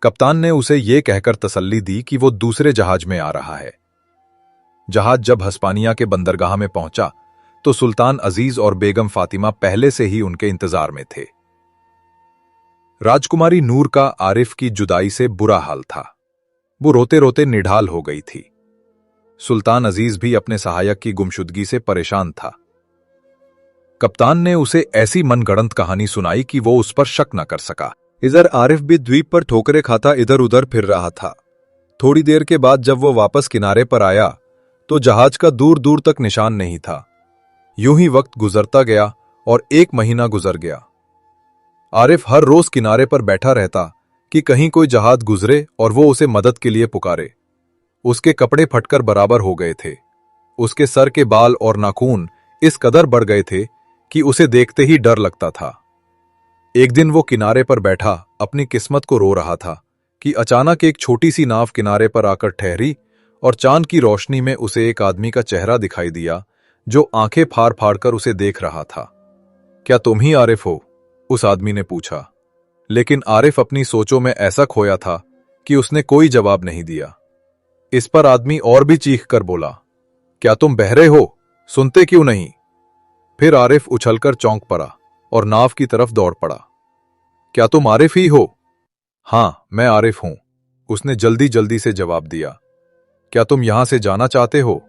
[SPEAKER 1] कप्तान ने उसे यह कहकर तसल्ली दी कि वो दूसरे जहाज में आ रहा है। जहाज जब हस्पानिया के बंदरगाह में पहुंचा तो सुल्तान अजीज और बेगम फातिमा पहले से ही उनके इंतजार में थे। राजकुमारी नूर का आरिफ की जुदाई से बुरा हाल था। वो रोते रोते निढाल हो गई थी। सुल्तान अजीज भी अपने सहायक की गुमशुदगी से परेशान था। कप्तान ने उसे ऐसी मनगढ़ंत कहानी सुनाई कि वो उस पर शक न कर सका। इधर आरिफ भी द्वीप पर ठोकरे खाता इधर उधर फिर रहा था। थोड़ी देर के बाद जब वो वापस किनारे पर आया तो जहाज का दूर दूर तक निशान नहीं था। यूं ही वक्त गुजरता गया और 1 महीना गुजर गया। आरिफ हर रोज किनारे पर बैठा रहता कि कहीं कोई जहाज गुजरे और वो उसे मदद के लिए पुकारे। उसके कपड़े फटकर बराबर हो गए थे। उसके सर के बाल और नाखून इस कदर बढ़ गए थे कि उसे देखते ही डर लगता था। एक दिन वो किनारे पर बैठा अपनी किस्मत को रो रहा था कि अचानक एक छोटी सी नाव किनारे पर आकर ठहरी और चांद की रोशनी में उसे एक आदमी का चेहरा दिखाई दिया जो आंखें फाड़ फाड़ कर उसे देख रहा था। क्या तुम ही आरिफ हो? उस आदमी ने पूछा। लेकिन आरिफ अपनी सोचों में ऐसा खोया था कि उसने कोई जवाब नहीं दिया। इस पर आदमी और भी चीख कर बोला, क्या तुम बहरे हो? सुनते क्यों नहीं? फिर आरिफ उछलकर चौंक पड़ा और नाव की तरफ दौड़ पड़ा। क्या तुम आरिफ ही हो? हां, मैं आरिफ हूं, उसने जल्दी जल्दी से जवाब दिया। क्या तुम यहां से जाना चाहते हो?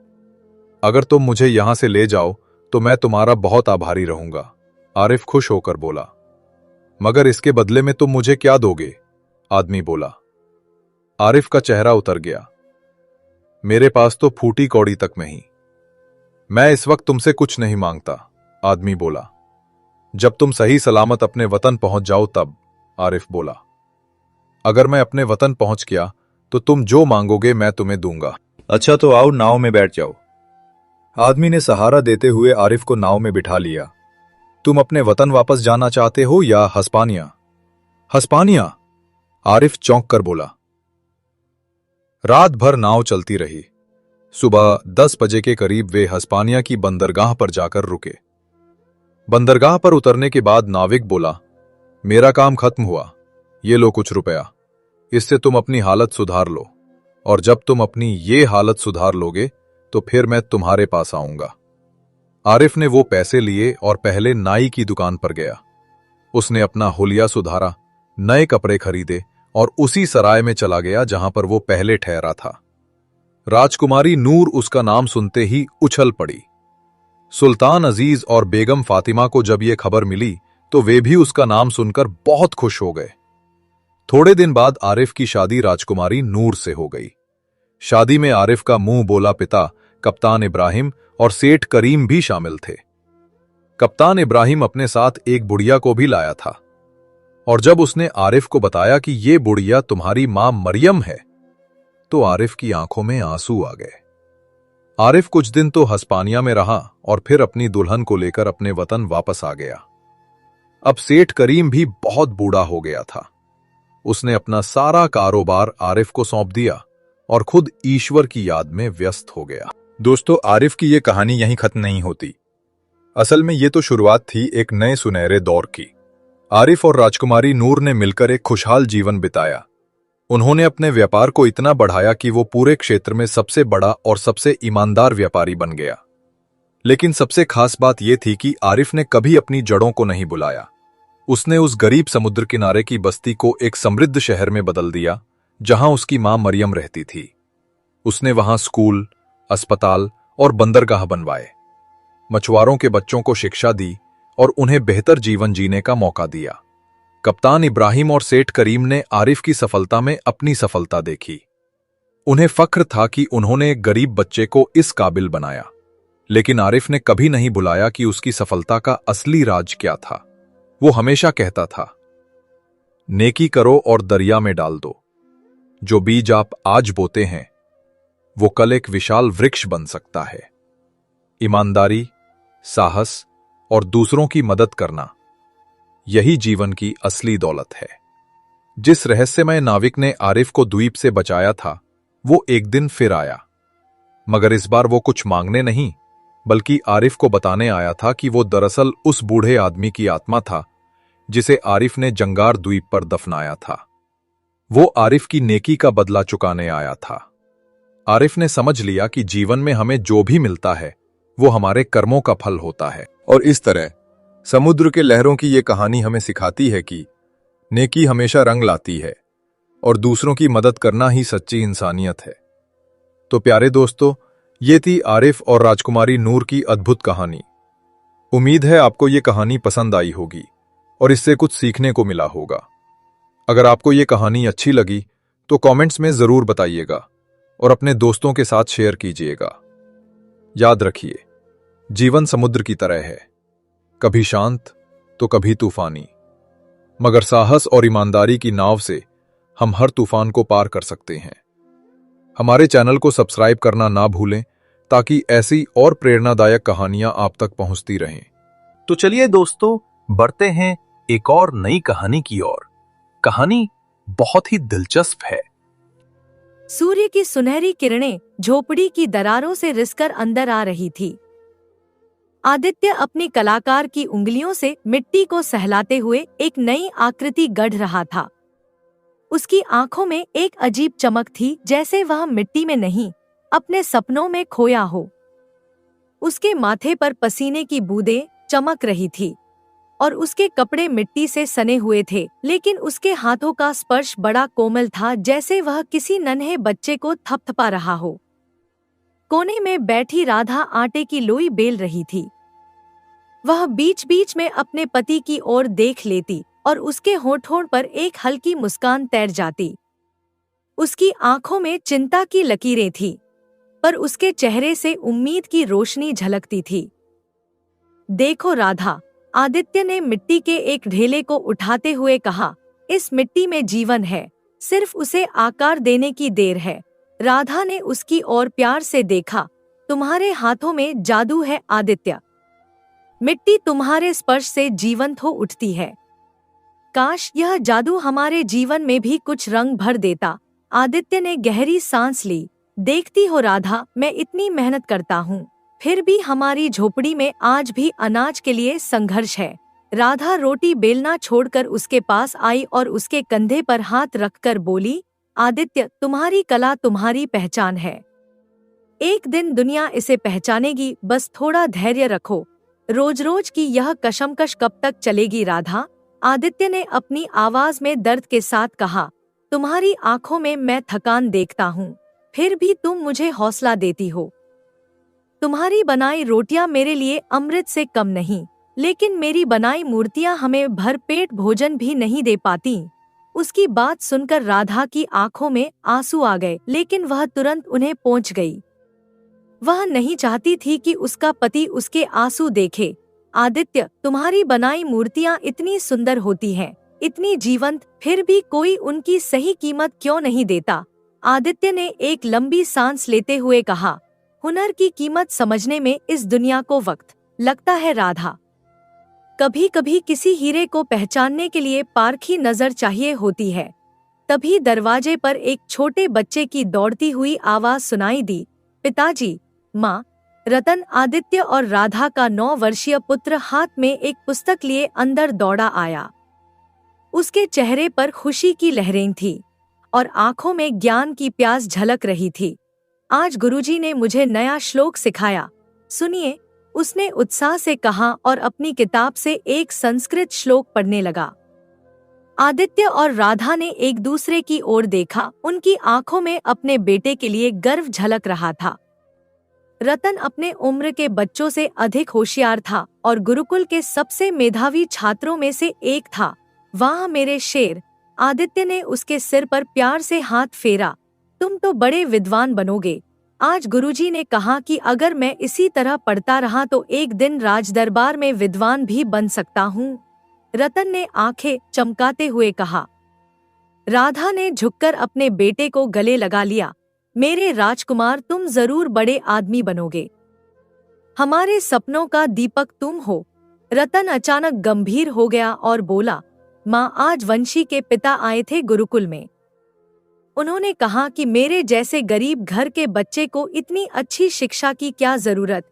[SPEAKER 1] अगर तुम मुझे यहां से ले जाओ तो मैं तुम्हारा बहुत आभारी रहूंगा, आरिफ खुश होकर बोला। मगर इसके बदले में तुम मुझे क्या दोगे? आदमी बोला। आरिफ का चेहरा उतर गया। मेरे पास तो फूटी कौड़ी तक नहीं। मैं इस वक्त तुमसे कुछ नहीं मांगता, आदमी बोला। जब तुम सही सलामत अपने वतन पहुंच जाओ तब, आरिफ बोला। अगर मैं अपने वतन पहुंच गया तो तुम जो मांगोगे मैं तुम्हें दूंगा। अच्छा तो आओ नाव में बैठ जाओ। आदमी ने सहारा देते हुए आरिफ को नाव में बिठा लिया। तुम अपने वतन वापस जाना चाहते हो या हस्पानिया? हस्पानिया, आरिफ चौंक कर बोला। रात भर नाव चलती रही। सुबह 10 बजे के करीब वे हस्पानिया की बंदरगाह पर जाकर रुके। बंदरगाह पर उतरने के बाद नाविक बोला, मेरा काम खत्म हुआ, ये लो कुछ रुपया, इससे तुम अपनी हालत सुधार लो, और जब तुम अपनी ये हालत सुधार लोगे तो फिर मैं तुम्हारे पास आऊंगा। आरिफ ने वो पैसे लिए और पहले नाई की दुकान पर गया। उसने अपना हुलिया सुधारा, नए कपड़े खरीदे और उसी सराय में चला गया जहां पर वो पहले ठहरा था। राजकुमारी नूर उसका नाम सुनते ही उछल पड़ी। सुल्तान अजीज और बेगम फातिमा को जब ये खबर मिली तो वे भी उसका नाम सुनकर बहुत खुश हो गए। थोड़े दिन बाद आरिफ की शादी राजकुमारी नूर से हो गई। शादी में आरिफ का मुंह बोला पिता कप्तान इब्राहिम और सेठ करीम भी शामिल थे। कप्तान इब्राहिम अपने साथ एक बुढ़िया को भी लाया था, और जब उसने आरिफ को बताया कि ये बुढ़िया तुम्हारी मां मरियम है तो आरिफ की आंखों में आंसू आ गए। आरिफ कुछ दिन तो हस्पानिया में रहा और फिर अपनी दुल्हन को लेकर अपने वतन वापस आ गया। अब सेठ करीम भी बहुत बूढ़ा हो गया था। उसने अपना सारा कारोबार आरिफ को सौंप दिया और खुद ईश्वर की याद में व्यस्त हो गया। दोस्तों, आरिफ की यह कहानी यहीं खत्म नहीं होती। असल में यह तो शुरुआत थी एक नए सुनहरे दौर की। आरिफ और राजकुमारी नूर ने मिलकर एक खुशहाल जीवन बिताया। उन्होंने अपने व्यापार को इतना बढ़ाया कि वो पूरे क्षेत्र में सबसे बड़ा और सबसे ईमानदार व्यापारी बन गया। लेकिन सबसे खास बात यह थी कि आरिफ ने कभी अपनी जड़ों को नहीं बुलाया। उसने उस गरीब समुद्र किनारे की बस्ती को एक समृद्ध शहर में बदल दिया जहां उसकी मां मरियम रहती थी। उसने वहां स्कूल, अस्पताल और बंदरगाह बनवाए, मछुआरों के बच्चों को शिक्षा दी और उन्हें बेहतर जीवन जीने का मौका दिया। कप्तान इब्राहिम और सेठ करीम ने आरिफ की सफलता में अपनी सफलता देखी। उन्हें फख्र था कि उन्होंने एक गरीब बच्चे को इस काबिल बनाया। लेकिन आरिफ ने कभी नहीं बुलाया कि उसकी सफलता का असली राज क्या था। वो हमेशा कहता था, नेकी करो और दरिया में डाल दो। जो बीज आप आज बोते हैं वो कल एक विशाल वृक्ष बन सकता है। ईमानदारी, साहस और दूसरों की मदद करना, यही जीवन की असली दौलत है। जिस रहस्यमय नाविक ने आरिफ को द्वीप से बचाया था वो एक दिन फिर आया, मगर इस बार वो कुछ मांगने नहीं बल्कि आरिफ को बताने आया था कि वो दरअसल उस बूढ़े आदमी की आत्मा था जिसे आरिफ ने जंगार द्वीप पर दफनाया था। वो आरिफ की नेकी का बदला चुकाने आया था। आरिफ ने समझ लिया कि जीवन में हमें जो भी मिलता है वो हमारे कर्मों का फल होता है। और इस तरह समुद्र के लहरों की ये कहानी हमें सिखाती है कि नेकी हमेशा रंग लाती है और दूसरों की मदद करना ही सच्ची इंसानियत है। तो प्यारे दोस्तों, ये थी आरिफ और राजकुमारी नूर की अद्भुत कहानी। उम्मीद है आपको ये कहानी पसंद आई होगी और इससे कुछ सीखने को मिला होगा। अगर आपको ये कहानी अच्छी लगी तो कमेंट्स में जरूर बताइएगा और अपने दोस्तों के साथ शेयर कीजिएगा। याद रखिए, जीवन समुद्र की तरह है, कभी शांत तो कभी तूफानी, मगर साहस और ईमानदारी की नाव से हम हर तूफान को पार कर सकते हैं। हमारे चैनल को सब्सक्राइब करना ना भूलें ताकि ऐसी और प्रेरणादायक कहानियां आप तक पहुंचती रहें।
[SPEAKER 2] तो चलिए दोस्तों, बढ़ते हैं एक और नई कहानी की ओर। कहानी बहुत ही दिलचस्प है।
[SPEAKER 3] सूर्य की सुनहरी किरणें झोपड़ी की दरारों से रिसकर अंदर आ रही थी। आदित्य अपनी कलाकार की उंगलियों से मिट्टी को सहलाते हुए एक नई आकृति गढ़ रहा था। उसकी आंखों में एक अजीब चमक थी, जैसे वह मिट्टी में नहीं, अपने सपनों में खोया हो। उसके माथे पर पसीने की बूंदें चमक रही थी और उसके कपड़े मिट्टी से सने हुए थे, लेकिन उसके हाथों का स्पर्श बड़ा कोमल था, जैसे वह किसी नन्हे बच्चे को थपथपा रहा हो। कोने में बैठी राधा आटे की लोई बेल रही थी। वह बीच बीच में अपने पति की ओर देख लेती और उसके होठों पर एक हल्की मुस्कान तैर जाती। उसकी आंखों में चिंता की लकीरें थीं, पर उसके चेहरे से उम्मीद की रोशनी झलकती थी। देखो राधा, आदित्य ने मिट्टी के एक ढेले को उठाते हुए कहा, इस मिट्टी में जीवन है, सिर्फ उसे आकार देने की देर है। राधा ने उसकी ओर प्यार से देखा। तुम्हारे हाथों में जादू है आदित्य, मिट्टी तुम्हारे स्पर्श से जीवंत हो उठती है। काश यह जादू हमारे जीवन में भी कुछ रंग भर देता। आदित्य ने गहरी सांस ली। देखती हो राधा, मैं इतनी मेहनत करता हूँ, फिर भी हमारी झोपड़ी में आज भी अनाज के लिए संघर्ष है। राधा रोटी बेलना छोड़कर उसके पास आई और उसके कंधे पर हाथ रखकर बोली, आदित्य, तुम्हारी कला तुम्हारी पहचान है। एक दिन दुनिया इसे पहचानेगी, बस थोड़ा धैर्य रखो। रोज रोज की यह कशमकश कब तक चलेगी राधा? आदित्य ने अपनी आवाज में दर्द के साथ कहा, तुम्हारी आंखों में मैं थकान देखता हूँ, फिर भी तुम मुझे हौसला देती हो। तुम्हारी बनाई रोटियां मेरे लिए अमृत से कम नहीं, लेकिन मेरी बनाई मूर्तियां हमें भरपेट भोजन भी नहीं दे पाती। उसकी बात सुनकर राधा की आंखों में आंसू आ गए, लेकिन वह तुरंत उन्हें पोंछ गई। वह नहीं चाहती थी कि उसका पति उसके आंसू देखे। आदित्य, तुम्हारी बनाई मूर्तियां इतनी सुंदर होती हैं, इतनी जीवंत, फिर भी कोई उनकी सही कीमत क्यों नहीं देता? आदित्य ने एक लंबी सांस लेते हुए कहा, हुनर की कीमत समझने में इस दुनिया को वक्त लगता है राधा। कभी कभी किसी हीरे को पहचानने के लिए पारखी नजर चाहिए होती है। तभी दरवाजे पर एक छोटे बच्चे की दौड़ती हुई आवाज सुनाई दी, पिताजी, माँ। रतन, आदित्य और राधा का 9 वर्षीय पुत्र हाथ में एक पुस्तक लिए अंदर दौड़ा आया। उसके चेहरे पर खुशी की लहरें थी और आंखों में ज्ञान की प्यास झलक रही थी। आज गुरुजी ने मुझे नया श्लोक सिखाया, सुनिए, उसने उत्साह से कहा और अपनी किताब से एक संस्कृत श्लोक पढ़ने लगा। आदित्य और राधा ने एक दूसरे की ओर देखा। उनकी आंखों में अपने बेटे के लिए गर्व झलक रहा था। रतन अपने उम्र के बच्चों से अधिक होशियार था और गुरुकुल के सबसे मेधावी छात्रों में से एक था। वाह मेरे शेर! आदित्य ने उसके सिर पर प्यार से हाथ फेरा। तुम तो बड़े विद्वान बनोगे। आज गुरुजी ने कहा कि अगर मैं इसी तरह पढ़ता रहा तो एक दिन राजदरबार में विद्वान भी बन सकता हूँ। रतन ने आंखें चमकाते हुए कहा। राधा ने झुककर अपने बेटे को गले लगा लिया। मेरे राजकुमार, तुम जरूर बड़े आदमी बनोगे। हमारे सपनों का दीपक तुम हो। रतन अचानक गंभीर हो गया और बोला, माँ, आज वंशी के पिता आए थे गुरुकुल में। उन्होंने कहा कि मेरे जैसे गरीब घर के बच्चे को इतनी अच्छी शिक्षा की क्या जरूरत।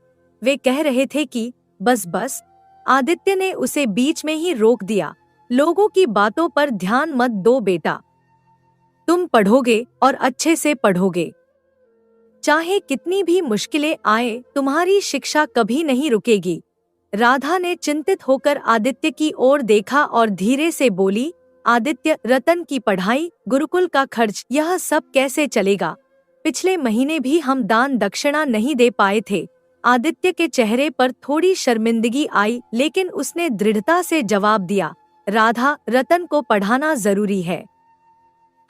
[SPEAKER 3] वे कह रहे थे कि बस। आदित्य ने उसे बीच में ही रोक दिया। लोगों की बातों पर ध्यान मत दो बेटा। तुम पढ़ोगे और अच्छे से पढ़ोगे। चाहे कितनी भी मुश्किलें आए, तुम्हारी शिक्षा कभी नहीं रुकेगी। राधा ने चिंतित होकर आदित्य की ओर देखा और धीरे से बोली, आदित्य, रतन की पढ़ाई, गुरुकुल का खर्च, यह सब कैसे चलेगा? पिछले महीने भी हम दान दक्षिणा नहीं दे पाए थे। आदित्य के चेहरे पर थोड़ी शर्मिंदगी आई, लेकिन उसने दृढ़ता से जवाब दिया, राधा, रतन को पढ़ाना जरूरी है।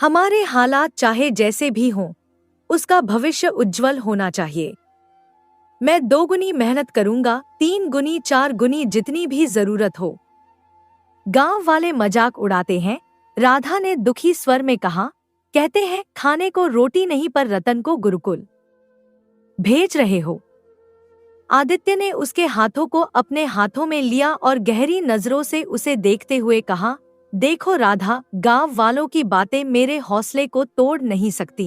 [SPEAKER 3] हमारे हालात चाहे जैसे भी हों, उसका भविष्य उज्जवल होना चाहिए। मैं 2 गुनी मेहनत करूंगा, 3 गुनी 4 गुनी जितनी भी जरूरत हो। गांव वाले मजाक उड़ाते हैं, राधा ने दुखी स्वर में कहा। कहते हैं खाने को रोटी नहीं पर रतन को गुरुकुल भेज रहे हो। आदित्य ने उसके हाथों को अपने हाथों में लिया और गहरी नजरों से उसे देखते हुए कहा, देखो राधा, गांव वालों की बातें मेरे हौसले को तोड़ नहीं सकती।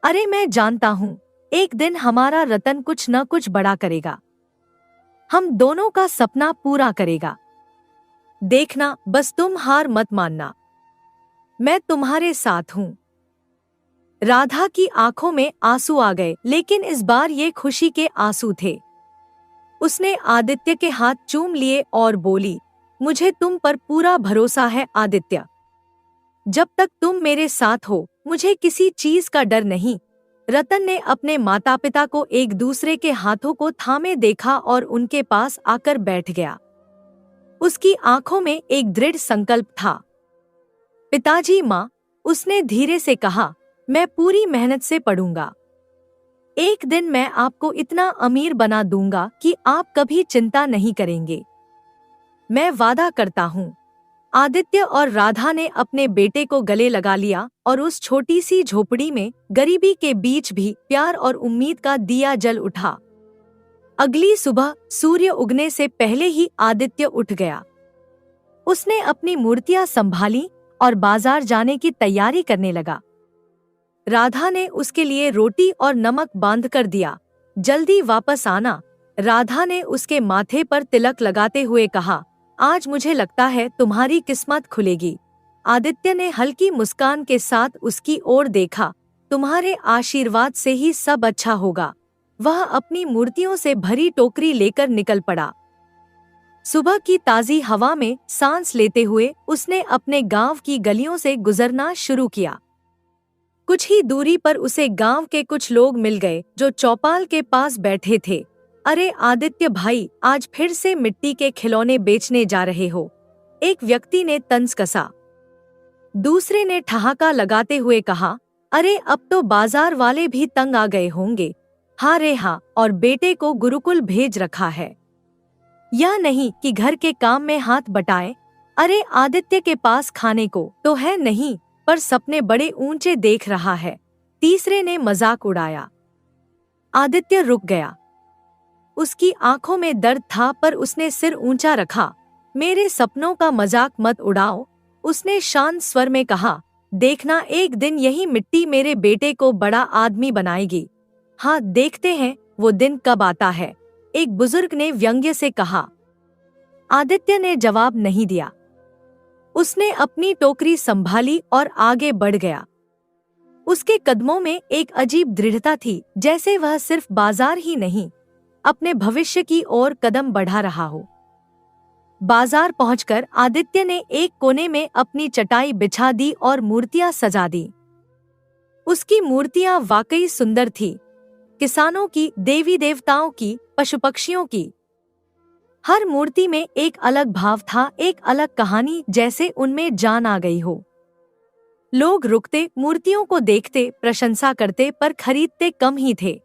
[SPEAKER 3] अरे मैं जानता हूं, एक दिन हमारा रतन कुछ न कुछ बड़ा करेगा, हम दोनों का सपना पूरा करेगा। देखना, बस तुम हार मत मानना, मैं तुम्हारे साथ हूं। राधा की आंखों में आंसू आ गए, लेकिन इस बार ये खुशी के आंसू थे। उसने आदित्य के हाथ चूम लिए और बोली, मुझे तुम पर पूरा भरोसा है आदित्य। जब तक तुम मेरे साथ हो, मुझे किसी चीज का डर नहीं। रतन ने अपने माता पिता को एक दूसरे के हाथों को थामे देखा और उनके पास आकर बैठ गया। उसकी आंखों में एक दृढ़ संकल्प था। पिताजी, माँ, उसने धीरे से कहा, मैं पूरी मेहनत से पढ़ूंगा। एक दिन मैं आपको इतना अमीर बना दूंगा कि आप कभी चिंता नहीं करेंगे, मैं वादा करता हूँ। आदित्य और राधा ने अपने बेटे को गले लगा लिया और उस छोटी सी झोपड़ी में गरीबी के बीच भी प्यार और उम्मीद का दिया जल उठा। अगली सुबह सूर्य उगने से पहले ही आदित्य उठ गया। उसने अपनी मूर्तियां संभाली और बाजार जाने की तैयारी करने लगा। राधा ने उसके लिए रोटी और नमक बांध कर दिया। जल्दी वापस आना। राधा ने उसके माथे पर तिलक लगाते हुए कहा, आज मुझे लगता है तुम्हारी किस्मत खुलेगी। आदित्य ने हल्की मुस्कान के साथ उसकी ओर देखा। तुम्हारे आशीर्वाद से ही सब अच्छा होगा। वह अपनी मूर्तियों से भरी टोकरी लेकर निकल पड़ा। सुबह की ताजी हवा में सांस लेते हुए उसने अपने गांव की गलियों से गुजरना शुरू किया। कुछ ही दूरी पर उसे गांव के कुछ लोग मिल गए जो चौपाल के पास बैठे थे। अरे आदित्य भाई, आज फिर से मिट्टी के खिलौने बेचने जा रहे हो? एक व्यक्ति ने तंज कसा। दूसरे ने ठहाका लगाते हुए कहा, अरे अब तो बाजार वाले भी तंग आ गए होंगे। हाँ रे हाँ, और बेटे को गुरुकुल भेज रखा है। यह नहीं कि घर के काम में हाथ बटाए। अरे आदित्य के पास खाने को तो है नहीं, पर सपने बड़े ऊंचे देख रहा है। तीसरे ने मजाक उड़ाया। आदित्य रुक गया। उसकी आंखों में दर्द था, पर उसने सिर ऊंचा रखा। मेरे सपनों का मजाक मत उड़ाओ, उसने शांत स्वर में कहा। देखना, एक दिन यही मिट्टी मेरे बेटे को बड़ा आदमी बनाएगी। हाँ, देखते हैं वो दिन कब आता है, एक बुजुर्ग ने व्यंग्य से कहा। आदित्य ने जवाब नहीं दिया। उसने अपनी टोकरी संभाली और आगे बढ़ गया। उसके कदमों में एक अजीब दृढ़ता थी, जैसे वह सिर्फ बाजार ही नहीं, अपने भविष्य की ओर कदम बढ़ा रहा हो। बाजार पहुंचकर आदित्य ने एक कोने में अपनी चटाई बिछा दी और मूर्तियां सजा दी। उसकी मूर्तियां वाकई सुंदर थी, किसानों की, देवी देवताओं की, पशु पक्षियों की। हर मूर्ति में एक अलग भाव था, एक अलग कहानी, जैसे उनमें जान आ गई हो। लोग रुकते, मूर्तियों को देखते, प्रशंसा करते, पर खरीदते कम ही थे।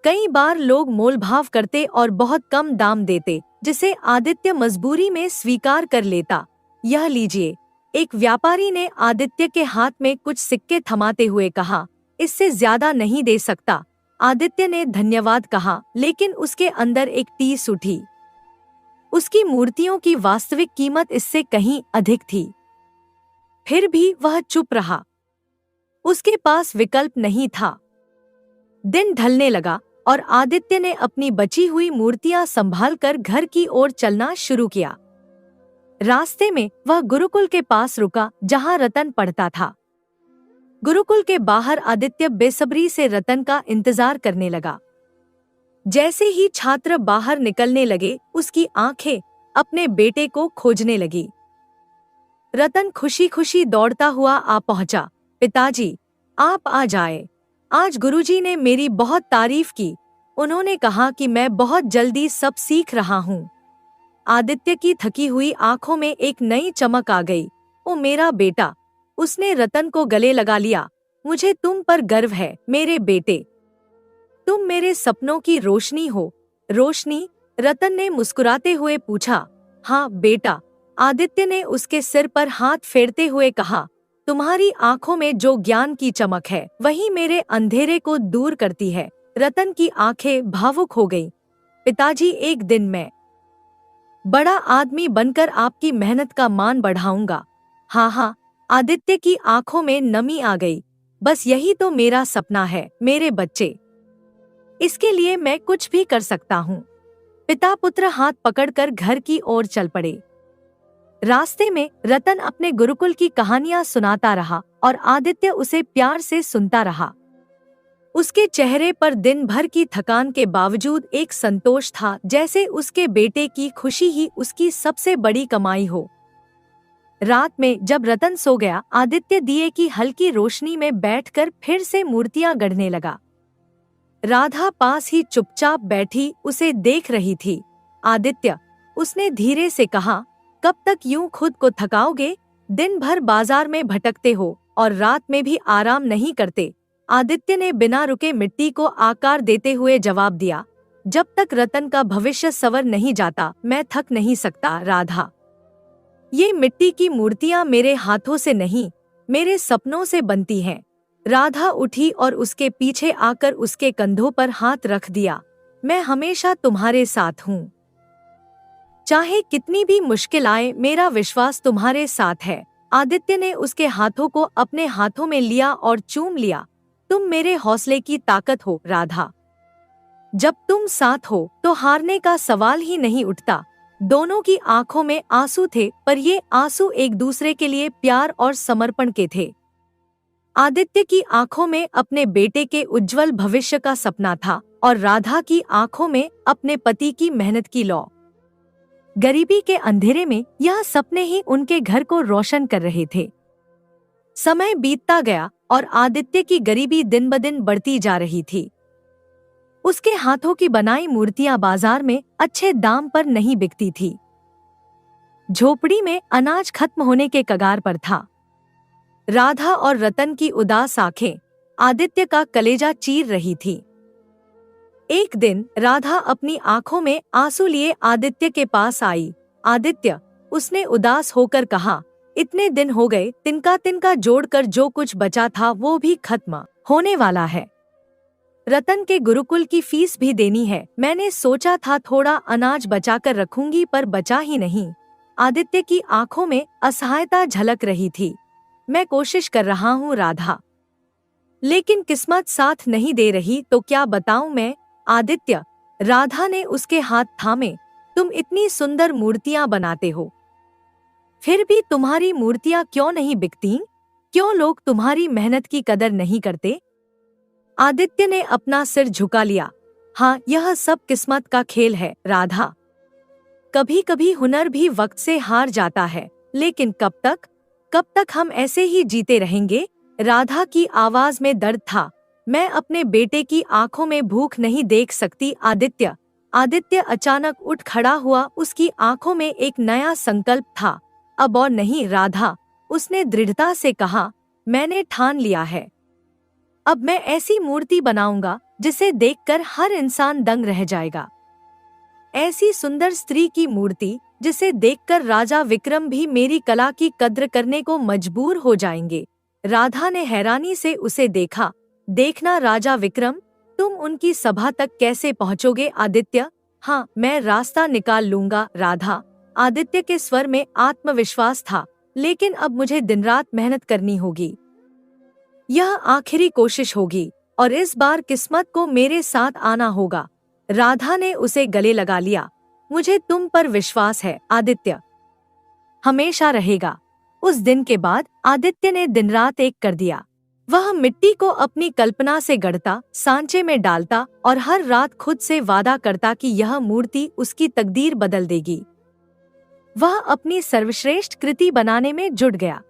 [SPEAKER 3] कई बार लोग मोलभाव करते और बहुत कम दाम देते, जिसे आदित्य मजबूरी में स्वीकार कर लेता। यह लीजिए, एक व्यापारी ने आदित्य के हाथ में कुछ सिक्के थमाते हुए कहा, इससे ज्यादा नहीं दे सकता। आदित्य ने धन्यवाद कहा, लेकिन उसके अंदर एक टीस उठी। उसकी मूर्तियों की वास्तविक कीमत इससे कहीं अधिक थी। फिर भी वह चुप रहा। उसके पास विकल्प नहीं था। दिन ढलने लगा और आदित्य ने अपनी बची हुई मूर्तियां संभालकर घर की ओर चलना शुरू किया। रास्ते में वह गुरुकुल के पास रुका, जहां रतन पढ़ता था। गुरुकुल के बाहर आदित्य बेसब्री से रतन का इंतजार करने लगा। जैसे ही छात्र बाहर निकलने लगे, उसकी आंखें अपने बेटे को खोजने लगी। रतन खुशी खुशी दौड़ता हुआ आ पहुंचा। पिताजी, आप आ जाए। आज गुरुजी ने मेरी बहुत तारीफ की। उन्होंने कहा कि मैं बहुत जल्दी सब सीख रहा हूँ। आदित्य की थकी हुई आंखों में एक नई चमक आ गई। ओ मेरा बेटा, उसने रतन को गले लगा लिया। मुझे तुम पर गर्व है मेरे बेटे, तुम मेरे सपनों की रोशनी हो। रोशनी? रतन ने मुस्कुराते हुए पूछा। हाँ बेटा, आदित्य ने उसके सिर पर हाथ फेरते हुए कहा। तुम्हारी आंखों में जो ज्ञान की चमक है वही मेरे अंधेरे को दूर करती है। रतन की आंखें भावुक हो गईं। पिताजी, एक दिन मैं बड़ा आदमी बनकर आपकी मेहनत का मान बढ़ाऊंगा। हाँ हाँ, आदित्य की आंखों में नमी आ गई। बस यही तो मेरा सपना है मेरे बच्चे, इसके लिए मैं कुछ भी कर सकता हूँ। पिता पुत्र हाथ पकड़कर घर की ओर चल पड़े। रास्ते में रतन अपने गुरुकुल की कहानियां सुनाता रहा और आदित्य उसे प्यार से सुनता रहा। उसके चेहरे पर दिन भर की थकान के बावजूद एक संतोष था, जैसे उसके बेटे की खुशी ही उसकी सबसे बड़ी कमाई हो। रात में जब रतन सो गया, आदित्य दिए की हल्की रोशनी में बैठकर फिर से मूर्तियां गढ़ने लगा। राधा पास ही चुपचाप बैठी उसे देख रही थी। आदित्य, उसने धीरे से कहा, कब तक यूं खुद को थकाओगे? दिन भर बाजार में भटकते हो और रात में भी आराम नहीं करते। आदित्य ने बिना रुके मिट्टी को आकार देते हुए जवाब दिया। जब तक रतन का भविष्य संवर नहीं जाता मैं थक नहीं सकता राधा। ये मिट्टी की मूर्तियां मेरे हाथों से नहीं, मेरे सपनों से बनती हैं। राधा उठी और उसके पीछे आकर उसके कंधों पर हाथ रख दिया। मैं हमेशा तुम्हारे साथ हूँ, चाहे कितनी भी मुश्किल आए, मेरा विश्वास तुम्हारे साथ है। आदित्य ने उसके हाथों को अपने हाथों में लिया और चूम लिया। तुम मेरे हौसले की ताकत हो राधा। जब तुम साथ हो तो हारने का सवाल ही नहीं उठता। दोनों की आंखों में आंसू थे, पर ये आंसू एक दूसरे के लिए प्यार और समर्पण के थे। आदित्य की आंखों में अपने बेटे के उज्जवल भविष्य का सपना था और राधा की आंखों में अपने पति की मेहनत की लौ। गरीबी के अंधेरे में यह सपने ही उनके घर को रोशन कर रहे थे। समय बीतता गया और आदित्य की गरीबी दिन ब दिन बढ़ती जा रही थी। उसके हाथों की बनाई मूर्तियां बाजार में अच्छे दाम पर नहीं बिकती थी। झोपड़ी में अनाज खत्म होने के कगार पर था। राधा और रतन की उदास आंखें आदित्य का कलेजा चीर रही थी। एक दिन राधा अपनी आंखों में आंसू लिए आदित्य के पास आई। आदित्य, उसने उदास होकर कहा, इतने दिन हो गए, तिनका तिनका जोड़कर जो कुछ बचा था वो भी खत्म होने वाला है। रतन के गुरुकुल की फीस भी देनी है। मैंने सोचा था थोड़ा अनाज बचाकर रखूंगी, पर बचा ही नहीं। आदित्य की आंखों में असहायता झलक रही थी। मैं कोशिश कर रहा हूँ राधा, लेकिन किस्मत साथ नहीं दे रही, तो क्या बताऊं मैं। आदित्य, राधा ने उसके हाथ थामे। तुम इतनी सुंदर मूर्तियां बनाते हो, फिर भी तुम्हारी मूर्तियां क्यों नहीं बिकती? क्यों लोग तुम्हारी मेहनत की कदर नहीं करते? आदित्य ने अपना सिर झुका लिया। हाँ, यह सब किस्मत का खेल है राधा। कभी कभी हुनर भी वक्त से हार जाता है, लेकिन कब तक हम ऐसे ही जीते रहेंगे? राधा की आवाज में दर्द था। मैं अपने बेटे की आंखों में भूख नहीं देख सकती आदित्य। आदित्य अचानक उठ खड़ा हुआ। उसकी आंखों में एक नया संकल्प था। अब और नहीं राधा, उसने दृढ़ता से कहा। मैंने ठान लिया है। अब मैं ऐसी मूर्ति बनाऊंगा जिसे देखकर हर इंसान दंग रह जाएगा। ऐसी सुंदर स्त्री की मूर्ति जिसे देखकर राजा विक्रम भी मेरी कला की कद्र करने को मजबूर हो जाएंगे। राधा ने हैरानी से उसे देखा। देखना राजा विक्रम, तुम उनकी सभा तक कैसे पहुंचोगे? आदित्य, हाँ, मैं रास्ता निकाल लूंगा राधा। आदित्य के स्वर में आत्मविश्वास था। लेकिन अब मुझे दिन रात मेहनत करनी होगी। यह आखिरी कोशिश होगी और इस बार किस्मत को मेरे साथ आना होगा। राधा ने उसे गले लगा लिया। मुझे तुम पर विश्वास है आदित्य, हमेशा रहेगा। उस दिन के बाद आदित्य ने दिन रात एक कर दिया। वह मिट्टी को अपनी कल्पना से गढ़ता, सांचे में डालता और हर रात खुद से वादा करता कि यह मूर्ति उसकी तकदीर बदल देगी। वह अपनी सर्वश्रेष्ठ कृति बनाने में जुट गया।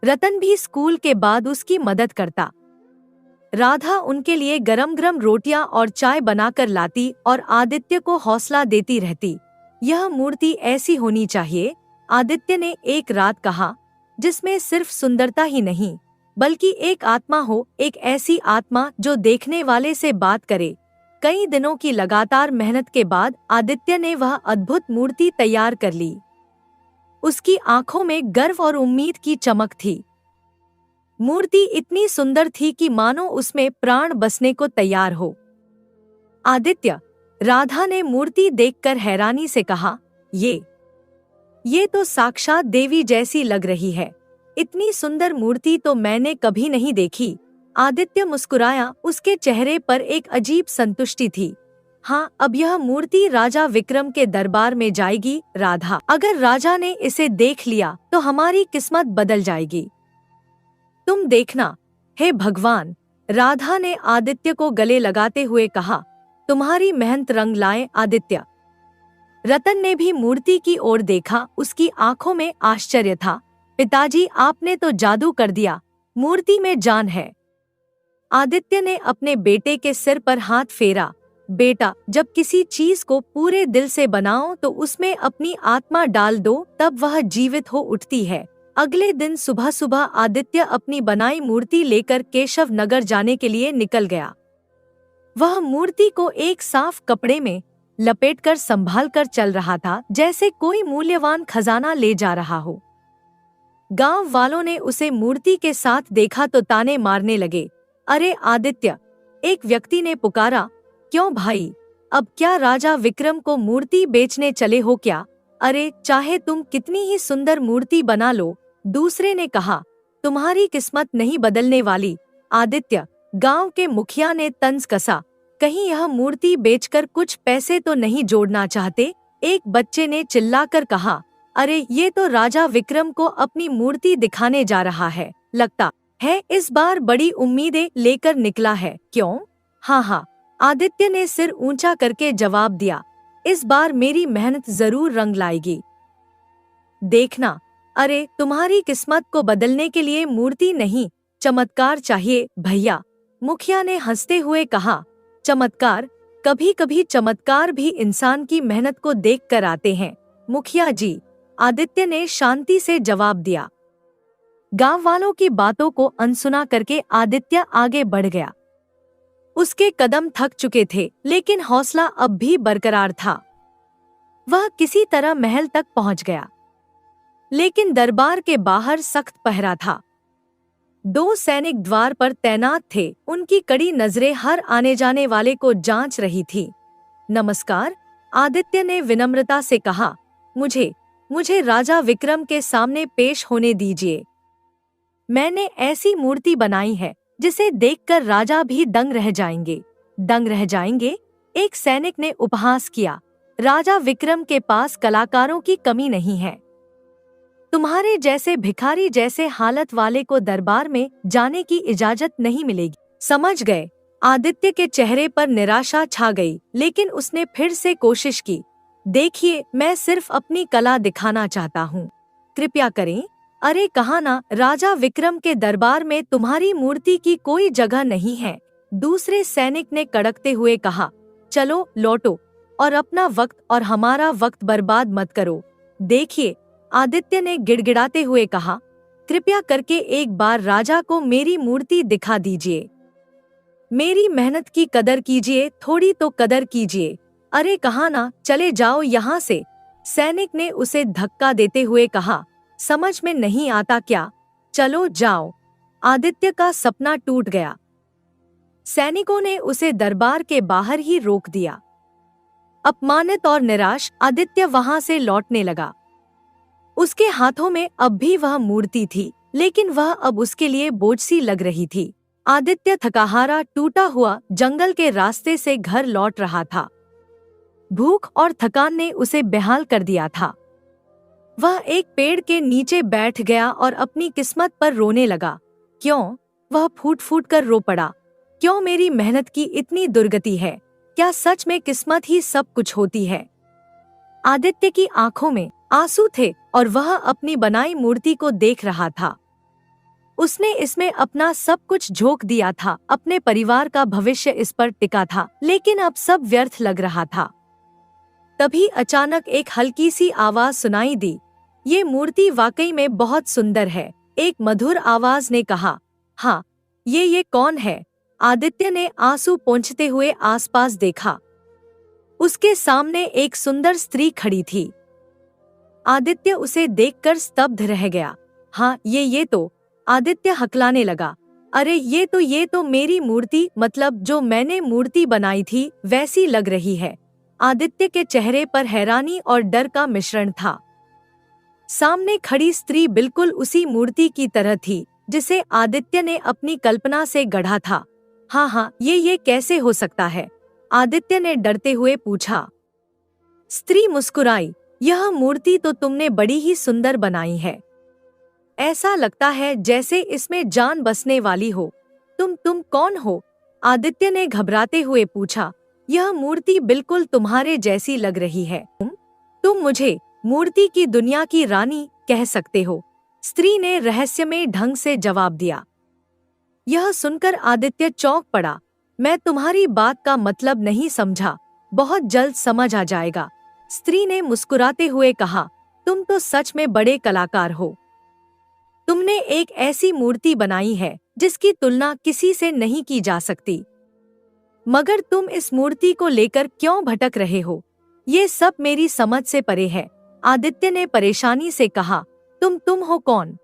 [SPEAKER 3] रतन भी स्कूल के बाद उसकी मदद करता। राधा उनके लिए गरम गरम रोटियां और चाय बनाकर लाती और आदित्य को हौसला देती रहती। यह मूर्ति ऐसी होनी चाहिए, आदित्य ने एक रात कहा। जिसमें सिर्फ सुंदरता ही नहीं बल्कि एक आत्मा हो, एक ऐसी आत्मा जो देखने वाले से बात करे। कई दिनों की लगातार मेहनत के बाद आदित्य ने वह अद्भुत मूर्ति तैयार कर ली। उसकी आंखों में गर्व और उम्मीद की चमक थी। मूर्ति इतनी सुंदर थी कि मानो उसमें प्राण बसने को तैयार हो। आदित्य, राधा ने मूर्ति देखकर हैरानी से कहा, ये तो साक्षात देवी जैसी लग रही है। इतनी सुंदर मूर्ति तो मैंने कभी नहीं देखी। आदित्य मुस्कुराया, उसके चेहरे पर एक अजीब संतुष्टि थी। हाँ, अब यह मूर्ति राजा विक्रम के दरबार में जाएगी। राधा, अगर राजा ने इसे देख लिया तो हमारी किस्मत बदल जाएगी। तुम देखना। हे भगवान, राधा ने आदित्य को गले लगाते हुए कहा, तुम्हारी मेहनत रंग लाए। आदित्य। रतन ने भी मूर्ति की ओर देखा, उसकी आंखों में आश्चर्य था। पिताजी, आपने तो जादू कर दिया, मूर्ति में जान है। आदित्य ने अपने बेटे के सिर पर हाथ फेरा। बेटा, जब किसी चीज को पूरे दिल से बनाओ तो उसमें अपनी आत्मा डाल दो, तब वह जीवित हो उठती है। अगले दिन सुबह सुबह आदित्य अपनी बनाई मूर्ति लेकर केशव नगर जाने के लिए निकल गया। वह मूर्ति को एक साफ कपड़े में लपेटकर संभाल कर चल रहा था, जैसे कोई मूल्यवान खजाना ले जा रहा हो। गांव वालों ने उसे मूर्ति के साथ देखा तो ताने मारने लगे। अरे आदित्य, एक व्यक्ति ने पुकारा। क्यों भाई, अब क्या राजा विक्रम को मूर्ति बेचने चले हो क्या? अरे, चाहे तुम कितनी ही सुंदर मूर्ति बना लो, दूसरे ने कहा, तुम्हारी किस्मत नहीं बदलने वाली। आदित्य, गांव के मुखिया ने तंज कसा, कहीं यह मूर्ति बेचकर कुछ पैसे तो नहीं जोड़ना चाहते? एक बच्चे ने चिल्लाकर कहा, अरे ये तो राजा विक्रम को अपनी मूर्ति दिखाने जा रहा है, लगता है इस बार बड़ी उम्मीदें लेकर निकला है। क्यों? हाँ, आदित्य ने सिर ऊंचा करके जवाब दिया, इस बार मेरी मेहनत जरूर रंग लाएगी। देखना। अरे, तुम्हारी किस्मत को बदलने के लिए मूर्ति नहीं, चमत्कार चाहिए भैया, मुखिया ने हंसते हुए कहा। चमत्कार? कभी कभी चमत्कार भी इंसान की मेहनत को देखकर आते हैं मुखिया जी, आदित्य ने शांति से जवाब दिया। गांव वालों की बातों को अनसुना करके आदित्य आगे बढ़ गया। उसके कदम थक चुके थे, लेकिन हौसला अब भी बरकरार था। वह किसी तरह महल तक पहुंच गया, लेकिन दरबार के बाहर सख्त पहरा था। 2 सैनिक द्वार पर तैनात थे, उनकी कड़ी नजरें हर आने जाने वाले को जांच रही थी। नमस्कार, आदित्य ने विनम्रता से कहा, मुझे राजा विक्रम के सामने पेश होने दीजिए। मैंने ऐसी मूर्ति बनाई है जिसे देखकर राजा भी दंग रह जाएंगे। दंग रह जाएंगे? एक सैनिक ने उपहास किया। राजा विक्रम के पास कलाकारों की कमी नहीं है। तुम्हारे जैसे भिखारी जैसे हालत वाले को दरबार में जाने की इजाजत नहीं मिलेगी। समझ गए? आदित्य के चेहरे पर निराशा छा गई, लेकिन उसने फिर से कोशिश की। देखिए, मैं सिर्फ अपनी कला दिखाना चाहता हूँ, कृपया करें। अरे कहा ना, राजा विक्रम के दरबार में तुम्हारी मूर्ति की कोई जगह नहीं है, दूसरे सैनिक ने कड़कते हुए कहा। चलो लौटो और अपना वक्त और हमारा वक्त बर्बाद मत करो। देखिए, आदित्य ने गिड़गिड़ाते हुए कहा, कृपया करके एक बार राजा को मेरी मूर्ति दिखा दीजिए। मेरी मेहनत की कदर कीजिए, थोड़ी तो कदर कीजिए। अरे कहा ना, चले जाओ यहाँ से, सैनिक ने उसे धक्का देते हुए कहा। समझ में नहीं आता क्या? चलो जाओ। आदित्य का सपना टूट गया। सैनिकों ने उसे दरबार के बाहर ही रोक दिया। अपमानित और निराश आदित्य वहां से लौटने लगा। उसके हाथों में अब भी वह मूर्ति थी, लेकिन वह अब उसके लिए बोझ सी लग रही थी। आदित्य थकाहारा टूटा हुआ जंगल के रास्ते से घर लौट रहा था। भूख और थकान ने उसे बेहाल कर दिया था। वह एक पेड़ के नीचे बैठ गया और अपनी किस्मत पर रोने लगा। क्यों? वह फूट फूट कर रो पड़ा। क्यों मेरी मेहनत की इतनी दुर्गति है? क्या सच में किस्मत ही सब कुछ होती है? आदित्य की आंखों में आंसू थे और वह अपनी बनाई मूर्ति को देख रहा था। उसने इसमें अपना सब कुछ झोंक दिया था, अपने परिवार का भविष्य इस पर टिका था, लेकिन अब सब व्यर्थ लग रहा था। तभी अचानक एक हल्की सी आवाज सुनाई दी। ये मूर्ति वाकई में बहुत सुंदर है, एक मधुर आवाज ने कहा। हाँ, ये कौन है? आदित्य ने आंसू पोंछते हुए आसपास देखा। उसके सामने एक सुंदर स्त्री खड़ी थी। आदित्य उसे देखकर स्तब्ध रह गया। हाँ, ये तो, आदित्य हकलाने लगा। अरे ये तो मेरी मूर्ति, मतलब जो मैंने मूर्ति बनाई थी वैसी लग रही है। आदित्य के चेहरे पर हैरानी और डर का मिश्रण था। सामने खड़ी स्त्री बिल्कुल उसी मूर्ति की तरह थी जिसे आदित्य ने अपनी कल्पना से गढ़ा था। हाँ, ये कैसे हो सकता है? आदित्य ने डरते हुए पूछा। स्त्री मुस्कुराई। यह मूर्ति तो तुमने बड़ी ही सुंदर बनाई है। ऐसा लगता है जैसे इसमें जान बसने वाली हो। तुम कौन हो? आदित्य ने घबराते हुए पूछा। यह मूर्ति बिल्कुल तुम्हारे जैसी लग रही है। तुम मुझे मूर्ति की दुनिया की रानी कह सकते हो, स्त्री ने रहस्यमय ढंग से जवाब दिया। यह सुनकर आदित्य चौंक पड़ा। मैं तुम्हारी बात का मतलब नहीं समझा, बहुत जल्द समझ आ जाएगा, स्त्री ने मुस्कुराते हुए कहा। तुम तो सच में बड़े कलाकार हो। तुमने एक ऐसी मूर्ति बनाई है जिसकी तुलना किसी से नहीं की जा सकती। मगर तुम इस मूर्ति को लेकर क्यों भटक रहे हो? ये सब मेरी समझ से परे है, आदित्य ने परेशानी से कहा। तुम हो कौन?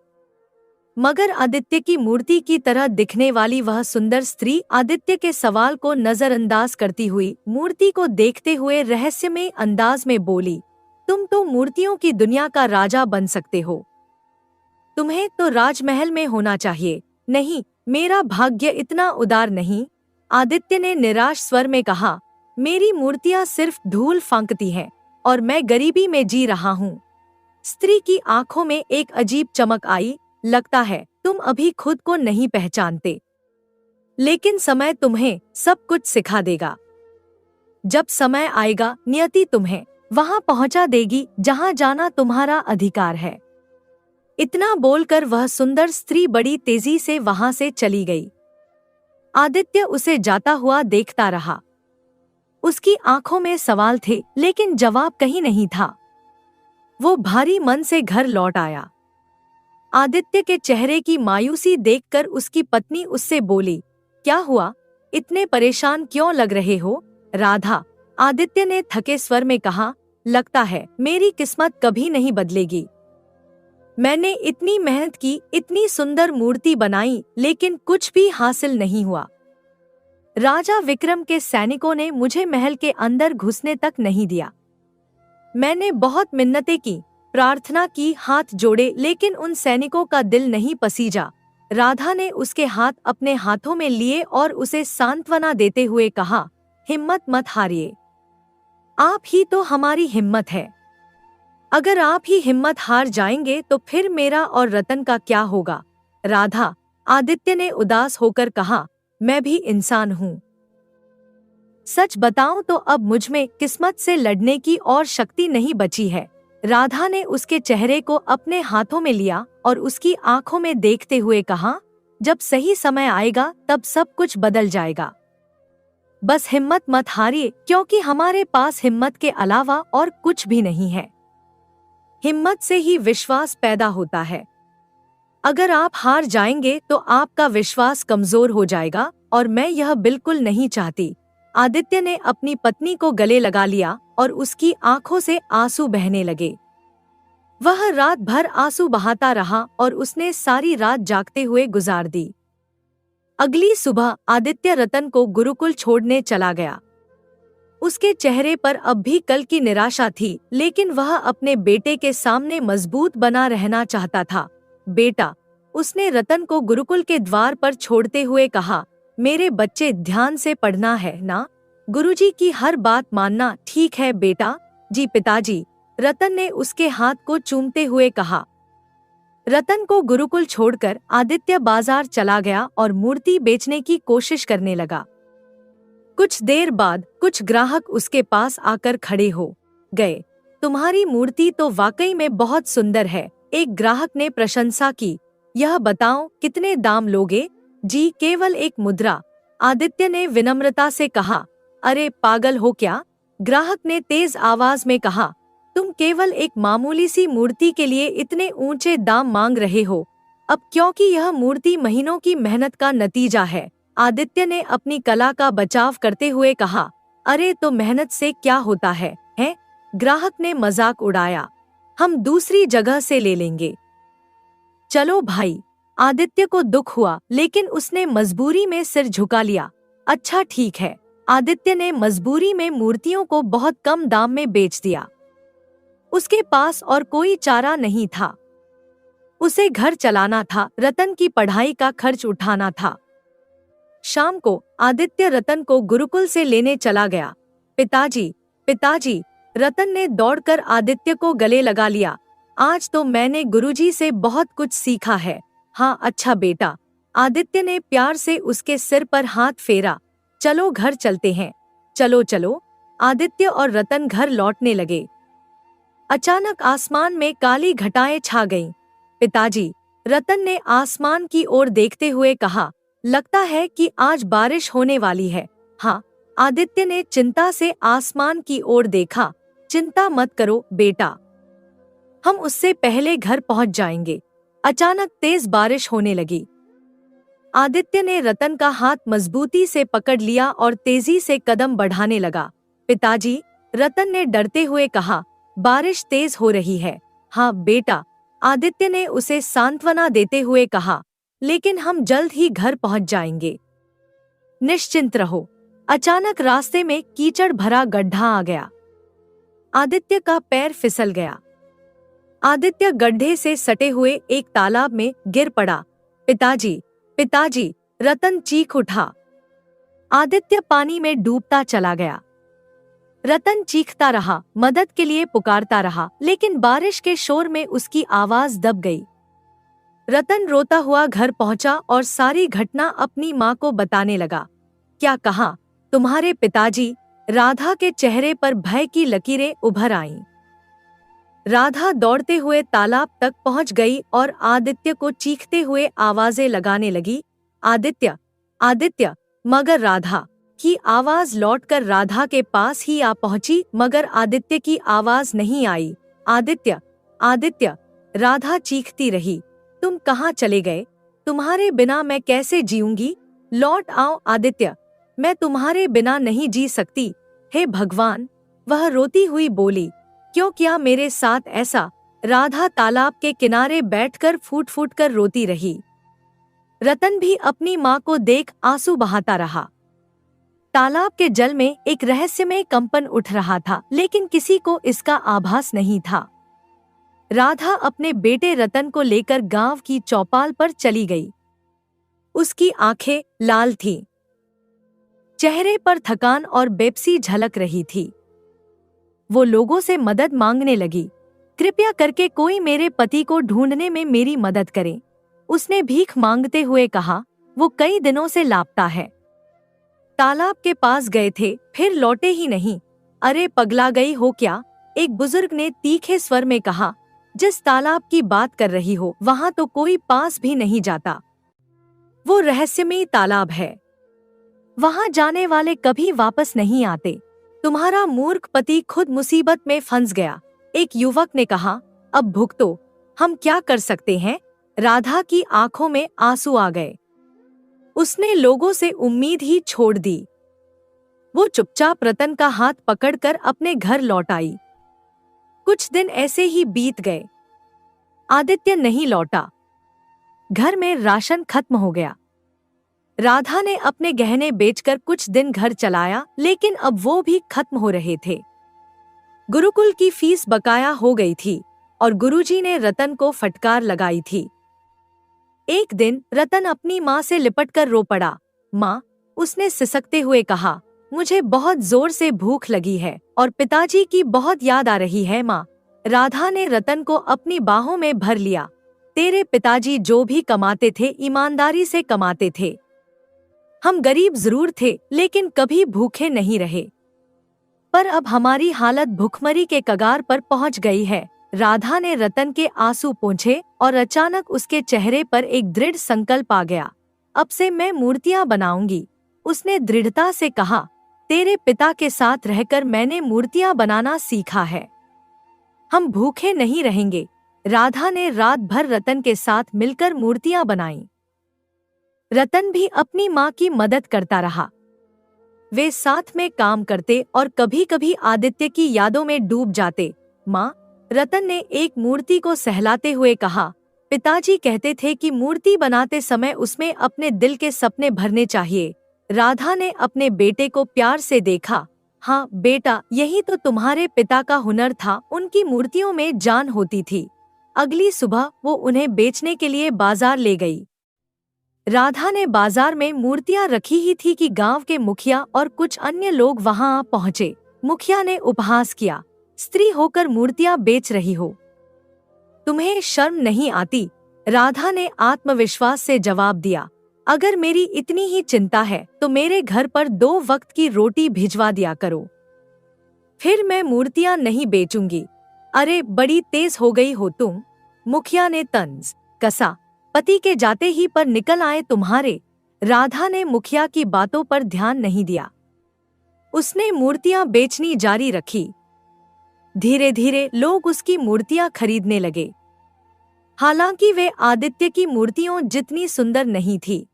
[SPEAKER 3] मगर आदित्य की मूर्ति की तरह दिखने वाली वह सुंदर स्त्री आदित्य के सवाल को नजरअंदाज करती हुई मूर्ति को देखते हुए रहस्यमय अंदाज में बोली। तुम तो मूर्तियों की दुनिया का राजा बन सकते हो। तुम्हें तो राजमहल में होना चाहिए। नहीं, मेरा भाग्य इतना उदार नहीं, आदित्य ने निराश स्वर में कहा। मेरी मूर्तियां सिर्फ धूल फांकती हैं और मैं गरीबी में जी रहा हूँ। स्त्री की आंखों में एक अजीब चमक आई। लगता है तुम अभी खुद को नहीं पहचानते, लेकिन समय तुम्हें सब कुछ सिखा देगा। जब समय आएगा नियति तुम्हें वहां पहुंचा देगी जहां जाना तुम्हारा अधिकार है। इतना बोलकर वह सुंदर स्त्री बड़ी तेजी से वहां से चली गई। आदित्य उसे जाता हुआ देखता रहा। उसकी आंखों में सवाल थे लेकिन जवाब कहीं नहीं था। वो भारी मन से घर लौट आया। आदित्य के चेहरे की मायूसी देखकर उसकी पत्नी उससे बोली। क्या हुआ? इतने परेशान क्यों लग रहे हो? राधा, आदित्य ने थके स्वर में कहा। लगता है मेरी किस्मत कभी नहीं बदलेगी। मैंने इतनी मेहनत की, इतनी सुंदर मूर्ति बनाई, लेकिन कुछ भी हासिल नहीं हुआ। राजा विक्रम के सैनिकों ने मुझे महल के अंदर घुसने तक नहीं दिया। मैंने बहुत मिन्नतें की, प्रार्थना की, हाथ जोड़े, लेकिन उन सैनिकों का दिल नहीं पसीजा। राधा ने उसके हाथ अपने हाथों में लिए और उसे सांत्वना देते हुए कहा। हिम्मत मत हारिए, आप ही तो हमारी हिम्मत है। अगर आप ही हिम्मत हार जाएंगे तो फिर मेरा और रतन का क्या होगा? राधा, आदित्य ने उदास होकर कहा। मैं भी इंसान हूँ। सच बताऊं तो अब मुझमें किस्मत से लड़ने की और शक्ति नहीं बची है। राधा ने उसके चेहरे को अपने हाथों में लिया और उसकी आंखों में देखते हुए कहा। जब सही समय आएगा तब सब कुछ बदल जाएगा। बस हिम्मत मत हारिए, क्योंकि हमारे पास हिम्मत के अलावा और कुछ भी नहीं है। हिम्मत से ही विश्वास पैदा होता है। अगर आप हार जाएंगे तो आपका विश्वास कमजोर हो जाएगा और मैं यह बिल्कुल नहीं चाहती। आदित्य ने अपनी पत्नी को गले लगा लिया और उसकी आंखों से आंसू बहने लगे। वह रात भर आंसू बहाता रहा और उसने सारी रात जागते हुए गुजार दी। अगली सुबह आदित्य रतन को गुरुकुल छोड़ने चला गया। उसके चेहरे पर अब भी कल की निराशा थी, लेकिन वह अपने बेटे के सामने मजबूत बना रहना चाहता था। बेटा, उसने रतन को गुरुकुल के द्वार पर छोड़ते हुए कहा। मेरे बच्चे, ध्यान से पढ़ना है ना? गुरुजी की हर बात मानना। ठीक है बेटा। जी पिताजी, रतन ने उसके हाथ को चूमते हुए कहा। रतन को गुरुकुल छोड़कर आदित्य बाजार चला गया और मूर्ति बेचने की कोशिश करने लगा। कुछ देर बाद कुछ ग्राहक उसके पास आकर खड़े हो गए। तुम्हारी मूर्ति तो वाकई में बहुत सुंदर है, एक ग्राहक ने प्रशंसा की। यह बताओ कितने दाम लोगे? जी, केवल एक मुद्रा, आदित्य ने विनम्रता से कहा। अरे पागल हो क्या? ग्राहक ने तेज आवाज में कहा। तुम केवल एक मामूली सी मूर्ति के लिए इतने ऊंचे दाम मांग रहे हो। अब क्योंकि यह मूर्ति महीनों की मेहनत का नतीजा है, आदित्य ने अपनी कला का बचाव करते हुए कहा। अरे तो मेहनत से क्या होता है? ग्राहक ने मजाक उड़ाया। हम दूसरी जगह से ले लेंगे। चलो भाई। आदित्य को दुख हुआ, लेकिन उसने मजबूरी में सिर झुका लिया। अच्छा ठीक है। आदित्य ने मजबूरी में मूर्तियों को बहुत कम दाम में बेच दिया। उसके पास और कोई चारा नहीं था। उसे घर चलाना था, रतन की पढ़ाई का खर्च उठाना था। शाम को आदित्य रतन को गुरुकुल से लेने चला गया। पिताजी, पिताजी, रतन ने दौड़कर आदित्य को गले लगा लिया। आज तो मैंने गुरुजी से बहुत कुछ सीखा है। हाँ अच्छा बेटा। आदित्य ने प्यार से उसके सिर पर हाथ फेरा। चलो घर चलते हैं। चलो चलो। आदित्य और रतन घर लौटने लगे। अचानक आसमान में काली घटाएं छा गईं। पिताजी, रतन ने आसमान की ओर देखते हुए कहा, लगता है कि आज बारिश होने वाली है। हाँ, आदित्य ने चिंता से आसमान की ओर देखा। चिंता मत करो बेटा, हम उससे पहले घर पहुंच जाएंगे। अचानक तेज बारिश होने लगी। आदित्य ने रतन का हाथ मजबूती से पकड़ लिया और तेजी से कदम बढ़ाने लगा। पिताजी, रतन ने डरते हुए कहा, बारिश तेज हो रही है। हाँ बेटा, आदित्य ने उसे सांत्वना देते हुए कहा, लेकिन हम जल्द ही घर पहुंच जाएंगे। निश्चिंत रहो। अचानक रास्ते में कीचड़ भरा गड्ढा आ गया। आदित्य का पैर फिसल गया। आदित्य गड्ढे से सटे हुए एक तालाब में गिर पड़ा। पिताजी, पिताजी, रतन चीख उठा। आदित्य पानी में डूबता चला गया। रतन चीखता रहा, मदद के लिए पुकारता रहा, लेकिन बारिश के शोर में उसकी आवाज दब गई। रतन रोता हुआ घर पहुंचा और सारी घटना अपनी माँ को बताने लगा। क्या कहा? तुम्हारे पिताजी? राधा के चेहरे पर भय की लकीरें उभर आईं। राधा दौड़ते हुए तालाब तक पहुंच गई और आदित्य को चीखते हुए आवाजें लगाने लगी। आदित्य, आदित्य। मगर राधा की आवाज लौटकर राधा के पास ही आ पहुंची, मगर आदित्य की आवाज नहीं आई। आदित्य, आदित्य। राधा चीखती रही। तुम कहाँ चले गए? तुम्हारे बिना मैं कैसे जीऊंगी? लौट आओ आदित्य, मैं तुम्हारे बिना नहीं जी सकती। हे भगवान, वह रोती हुई बोली। क्यों किया मेरे साथ ऐसा? राधा तालाब के किनारे बैठकर फूट फूट कर रोती रही। रतन भी अपनी माँ को देख आंसू बहाता रहा। तालाब के जल में एक रहस्यमय कंपन उठ रहा था, लेकिन किसी को इसका आभास नहीं था। राधा अपने बेटे रतन को लेकर गांव की चौपाल पर चली गई। उसकी आंखें लाल थीं। चेहरे पर थकान और बेपसी झलक रही थी। वो लोगों से मदद मांगने लगी। कृपया करके कोई मेरे पति को ढूंढने में मेरी मदद करे। उसने भीख मांगते हुए कहा। वो कई दिनों से लापता है। तालाब के पास गए थे, फिर लौटे ही नहीं। अरे पगला गई हो क्या? एक बुजुर्ग ने तीखे स्वर में कहा। जिस तालाब की बात कर रही हो, वहां तो कोई पास भी नहीं जाता। वो रहस्यमयी तालाब है। वहां जाने वाले कभी वापस नहीं आते। तुम्हारा मूर्ख पति खुद मुसीबत में फंस गया। एक युवक ने कहा। अब भुगतो, हम क्या कर सकते हैं? राधा की आंखों में आंसू आ गए। उसने लोगों से उम्मीद ही छोड़ दी। वो चुपचाप रतन का हाथ पकड़कर अपने घर लौट आई। कुछ दिन ऐसे ही बीत गए। आदित्य नहीं लौटा। घर में राशन खत्म हो गया। राधा ने अपने गहने बेचकर कुछ दिन घर चलाया, लेकिन अब वो भी खत्म हो रहे थे। गुरुकुल की फीस बकाया हो गई थी और गुरुजी ने रतन को फटकार लगाई थी। एक दिन रतन अपनी माँ से लिपटकर रो पड़ा। माँ, उसने सिसकते हुए कहा, मुझे बहुत जोर से भूख लगी है और पिताजी की बहुत याद आ रही है। माँ, राधा ने रतन को अपनी बाहों में भर लिया। तेरे पिताजी जो भी कमाते थे, ईमानदारी से कमाते थे। हम गरीब जरूर थे, लेकिन कभी भूखे नहीं रहे। पर अब हमारी हालत भुखमरी के कगार पर पहुंच गई है। राधा ने रतन के आंसू पोंछे और अचानक उसके चेहरे पर एक दृढ़ संकल्प आ गया। अब से मैं मूर्तियां बनाऊंगी। उसने दृढ़ता से कहा। तेरे पिता के साथ रहकर मैंने मूर्तियां बनाना सीखा है। हम भूखे नहीं रहेंगे। राधा ने रात भर रतन के साथ मिलकर मूर्तियां बनाईं। रतन भी अपनी माँ की मदद करता रहा। वे साथ में काम करते और कभी कभी आदित्य की यादों में डूब जाते। माँ, रतन ने एक मूर्ति को सहलाते हुए कहा, पिताजी कहते थे कि मूर्ति बनाते समय उसमें अपने दिल के सपने भरने चाहिए। राधा ने अपने बेटे को प्यार से देखा। हाँ बेटा, यही तो तुम्हारे पिता का हुनर था। उनकी मूर्तियों में जान होती थी। अगली सुबह वो उन्हें बेचने के लिए बाजार ले गई। राधा ने बाजार में मूर्तियां रखी ही थी कि गांव के मुखिया और कुछ अन्य लोग वहां आ पहुंचे। मुखिया ने उपहास किया, स्त्री होकर मूर्तियां बेच रही हो, तुम्हें शर्म नहीं आती? राधा ने आत्मविश्वास से जवाब दिया, अगर मेरी इतनी ही चिंता है तो मेरे घर पर 2 वक्त की रोटी भिजवा दिया करो, फिर मैं मूर्तियां नहीं बेचूंगी। अरे बड़ी तेज हो गई हो तुम, मुखिया ने तंज कसा। पति के जाते ही पर निकल आए तुम्हारे। राधा ने मुखिया की बातों पर ध्यान नहीं दिया। उसने मूर्तियां बेचनी जारी रखी। धीरे धीरे लोग उसकी मूर्तियां खरीदने लगे। हालांकि वे आदित्य की मूर्तियों जितनी सुंदर नहीं थी,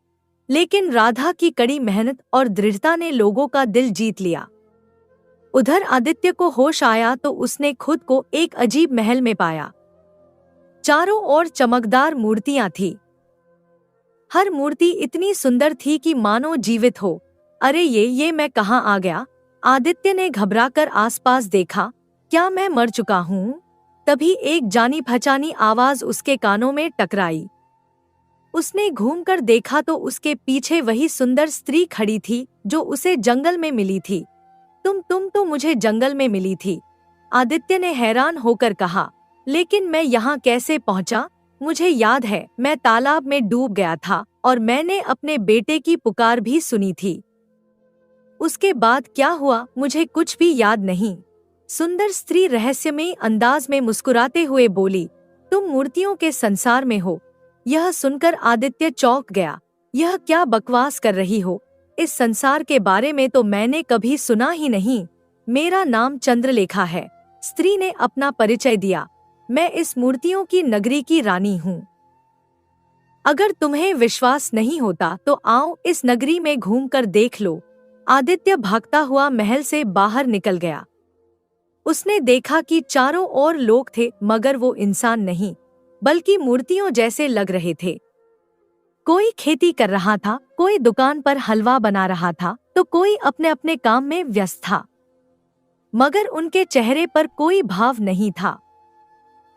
[SPEAKER 3] लेकिन राधा की कड़ी मेहनत और दृढ़ता ने लोगों का दिल जीत लिया। उधर आदित्य को होश आया तो उसने खुद को एक अजीब महल में पाया। चारों ओर चमकदार मूर्तियां थी। हर मूर्ति इतनी सुंदर थी कि मानो जीवित हो। अरे ये मैं कहाँ आ गया? आदित्य ने घबराकर आसपास देखा। क्या मैं मर चुका हूँ? तभी एक जानी पहचानी आवाज उसके कानों में टकराई। उसने घूमकर देखा तो उसके पीछे वही सुंदर स्त्री खड़ी थी जो उसे जंगल में मिली थी। तुम तो मुझे जंगल में मिली थी, आदित्य ने हैरान होकर कहा। लेकिन मैं यहाँ कैसे पहुँचा? मुझे याद है, मैं तालाब में डूब गया था और मैंने अपने बेटे की पुकार भी सुनी थी। उसके बाद क्या हुआ मुझे कुछ भी याद नहीं। सुंदर स्त्री रहस्यमयी अंदाज में मुस्कुराते हुए बोली, तुम मूर्तियों के संसार में हो। यह सुनकर आदित्य चौंक गया। यह क्या बकवास कर रही हो? इस संसार के बारे में तो मैंने कभी सुना ही नहीं। मेरा नाम चंद्रलेखा है, स्त्री ने अपना परिचय दिया। मैं इस मूर्तियों की नगरी की रानी हूँ। अगर तुम्हें विश्वास नहीं होता तो आओ इस नगरी में घूमकर देख लो। आदित्य भागता हुआ महल से बाहर निकल गया। उसने देखा कि चारों ओर लोग थे, मगर वो इंसान नहीं बल्कि मूर्तियों जैसे लग रहे थे। कोई खेती कर रहा था, कोई दुकान पर हलवा बना रहा था, तो कोई अपने अपने काम में व्यस्त था, मगर उनके चेहरे पर कोई भाव नहीं था।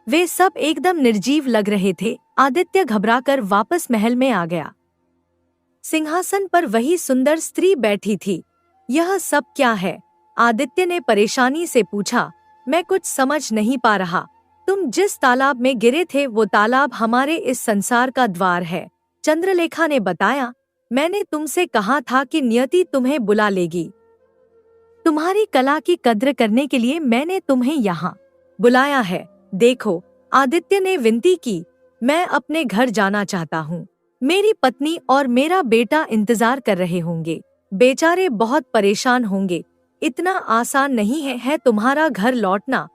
[SPEAKER 3] वे सब एकदम निर्जीव लग रहे थे। आदित्य घबराकर वापस महल में आ गया। सिंहासन पर वही सुंदर स्त्री बैठी थी। यह सब क्या है? आदित्य ने परेशानी से पूछा। मैं कुछ समझ नहीं पा रहा। तुम जिस तालाब में गिरे थे वो तालाब हमारे इस संसार का द्वार है, चंद्रलेखा ने बताया। मैंने तुमसे कहा था कि नियति तुम्हें बुला लेगी। तुम्हारी कला की कद्र करने के लिए मैंने तुम्हें यहाँ बुलाया है। देखो, आदित्य ने विनती की, मैं अपने घर जाना चाहता हूँ। मेरी पत्नी और मेरा बेटा इंतजार कर रहे होंगे। बेचारे बहुत परेशान होंगे। इतना आसान नहीं है तुम्हारा घर लौटना।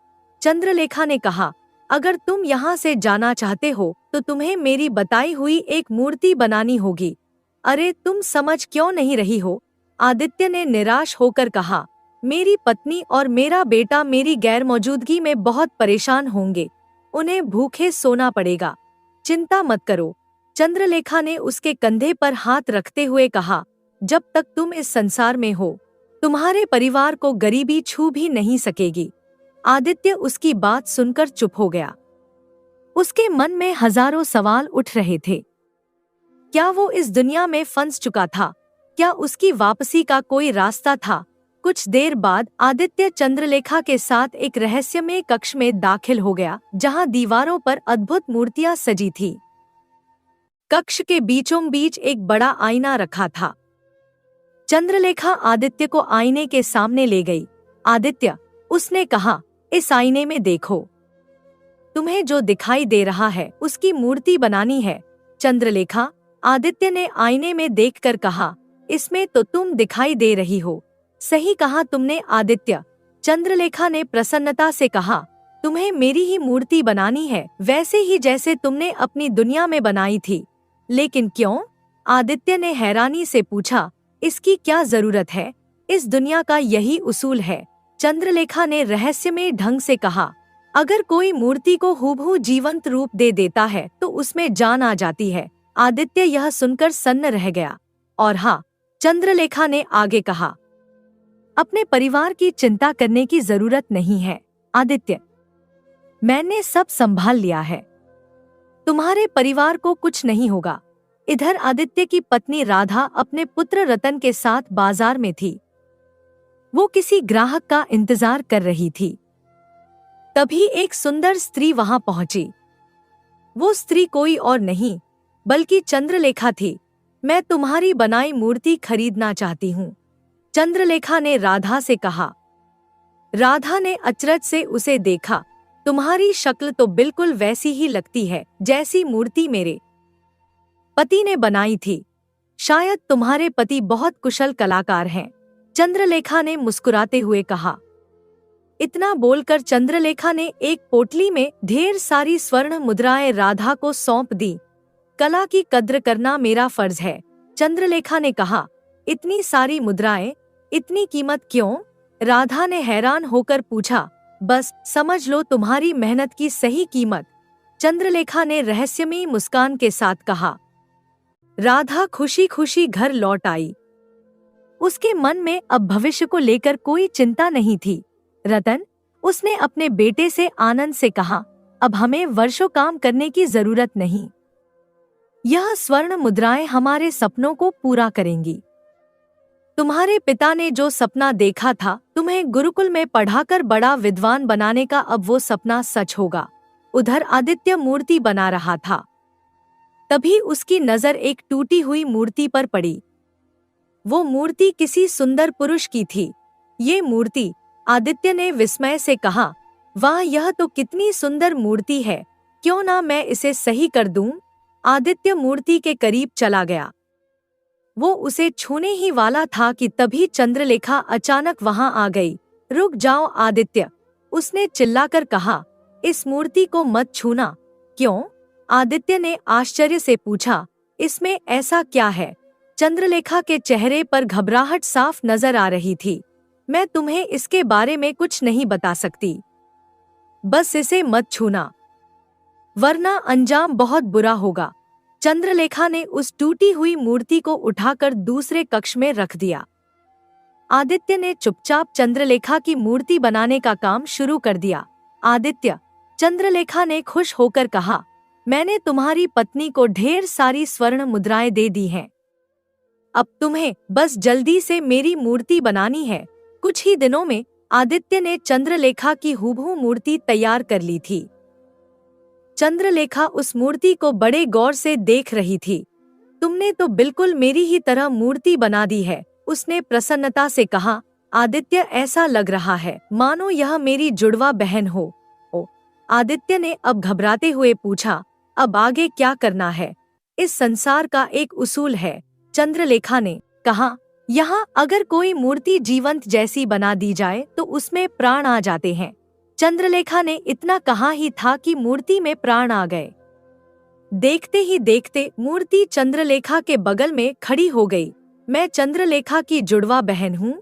[SPEAKER 3] चंद्रलेखा ने कहा, अगर तुम यहाँ से जाना चाहते हो तो तुम्हें मेरी बताई हुई एक मूर्ति बनानी होगी। अरे तुम समझ क्यों नहीं रही हो? आदित्य ने निराश होकर कहा, मेरी पत्नी और मेरा बेटा मेरी गैरमौजूदगी में बहुत परेशान होंगे। उन्हें भूखे सोना पड़ेगा। चिंता मत करो। चंद्रलेखा ने उसके कंधे पर हाथ रखते हुए कहा, जब तक तुम इस संसार में हो तुम्हारे परिवार को गरीबी छू भी नहीं सकेगी। आदित्य उसकी बात सुनकर चुप हो गया। उसके मन में हजारों सवाल उठ रहे थे। क्या वो इस दुनिया में फंस चुका था? क्या उसकी वापसी का कोई रास्ता था? कुछ देर बाद आदित्य चंद्रलेखा के साथ एक रहस्यमय कक्ष में दाखिल हो गया, जहां दीवारों पर अद्भुत मूर्तियां सजी थी। कक्ष के बीचों बीच एक बड़ा आईना रखा था। चंद्रलेखा आदित्य को आईने के सामने ले गई। आदित्य, उसने कहा, इस आईने में देखो। तुम्हें जो दिखाई दे रहा है उसकी मूर्ति बनानी है। चंद्रलेखा, आदित्य ने आईने में देखकर कहा, इसमें तो तुम दिखाई दे रही हो। सही कहा तुमने आदित्य, चंद्रलेखा ने प्रसन्नता से कहा। तुम्हें मेरी ही मूर्ति बनानी है, वैसे ही जैसे तुमने अपनी दुनिया में बनाई थी। लेकिन क्यों? आदित्य ने हैरानी से पूछा। इसकी क्या जरूरत है? इस दुनिया का यही उसूल है, चंद्रलेखा ने रहस्यमय ढंग से कहा। अगर कोई मूर्ति को हूबहू जीवंत रूप दे देता है तो उसमें जान आ जाती है। आदित्य यह सुनकर सन्न रह गया। और हाँ, चंद्रलेखा ने आगे कहा, अपने परिवार की चिंता करने की जरूरत नहीं है आदित्य, मैंने सब संभाल लिया है। तुम्हारे परिवार को कुछ नहीं होगा। इधर आदित्य की पत्नी राधा अपने पुत्र रतन के साथ बाजार में थी। वो किसी ग्राहक का इंतजार कर रही थी। तभी एक सुंदर स्त्री वहां पहुंची। वो स्त्री कोई और नहीं बल्कि चंद्रलेखा थी। मैं तुम्हारी बनाई मूर्ति खरीदना चाहती हूँ, चंद्रलेखा ने राधा से कहा। राधा ने अचरज से उसे देखा। तुम्हारी शक्ल तो बिल्कुल वैसी ही लगती है जैसी मूर्ति मेरे पति ने बनाई थी। शायद तुम्हारे पति बहुत कुशल कलाकार हैं, चंद्रलेखा ने मुस्कुराते हुए कहा। इतना बोलकर चंद्रलेखा ने एक पोटली में ढेर सारी स्वर्ण मुद्राएं राधा को सौंप दी। कला की कद्र करना मेरा फर्ज है, चंद्रलेखा ने कहा। इतनी सारी मुद्राएं, इतनी कीमत क्यों? राधा ने हैरान होकर पूछा। बस समझ लो तुम्हारी मेहनत की सही कीमत, चंद्रलेखा ने रहस्यमयी मुस्कान के साथ कहा। राधा खुशी खुशी घर लौट आई। उसके मन में अब भविष्य को लेकर कोई चिंता नहीं थी। रतन, उसने अपने बेटे से आनंद से कहा, अब हमें वर्षों काम करने की जरूरत नहीं। यह स्वर्ण मुद्राएं हमारे सपनों को पूरा करेंगी। तुम्हारे पिता ने जो सपना देखा था तुम्हें गुरुकुल में पढ़ाकर बड़ा विद्वान बनाने का, अब वो सपना सच होगा। उधर आदित्य मूर्ति बना रहा था। तभी उसकी नजर एक टूटी हुई मूर्ति पर पड़ी। वो मूर्ति किसी सुंदर पुरुष की थी। ये मूर्ति, आदित्य ने विस्मय से कहा। वाह, यह तो कितनी सुंदर मूर्ति है, क्यों ना मैं इसे सही कर दूं? आदित्य मूर्ति के करीब चला गया। वो उसे छूने ही वाला था कि तभी चंद्रलेखा अचानक वहां आ गई। रुक जाओ आदित्य, उसने चिल्लाकर कहा। इस मूर्ति को मत छूना। क्यों? आदित्य ने आश्चर्य से पूछा। इसमें ऐसा क्या है? चंद्रलेखा के चेहरे पर घबराहट साफ नजर आ रही थी। मैं तुम्हें इसके बारे में कुछ नहीं बता सकती। बस इसे मत छूना, वरना अंजाम बहुत बुरा होगा। चंद्रलेखा ने उस टूटी हुई मूर्ति को उठाकर दूसरे कक्ष में रख दिया। आदित्य ने चुपचाप चंद्रलेखा की मूर्ति बनाने का काम शुरू कर दिया। आदित्य, चंद्रलेखा ने खुश होकर कहा, मैंने तुम्हारी पत्नी को ढेर सारी स्वर्ण मुद्राएं दे दी हैं। अब तुम्हें बस जल्दी से मेरी मूर्ति बनानी है। कुछ ही दिनों में आदित्य ने चंद्रलेखा की हूबहू मूर्ति तैयार कर ली थी। चंद्रलेखा उस मूर्ति को बड़े गौर से देख रही थी। तुमने तो बिल्कुल मेरी ही तरह मूर्ति बना दी है, उसने प्रसन्नता से कहा। आदित्य, ऐसा लग रहा है मानो यह मेरी जुड़वा बहन हो। ओ, आदित्य ने अब घबराते हुए पूछा, अब आगे क्या करना है? इस संसार का एक उसूल है, चंद्रलेखा ने कहा। यहाँ अगर कोई मूर्ति जीवंत जैसी बना दी जाए तो उसमें प्राण आ जाते हैं। चंद्रलेखा ने इतना कहा ही था कि मूर्ति में प्राण आ गए। देखते ही देखते मूर्ति चंद्रलेखा के बगल में खड़ी हो गई। मैं चंद्रलेखा की जुड़वा बहन हूँ,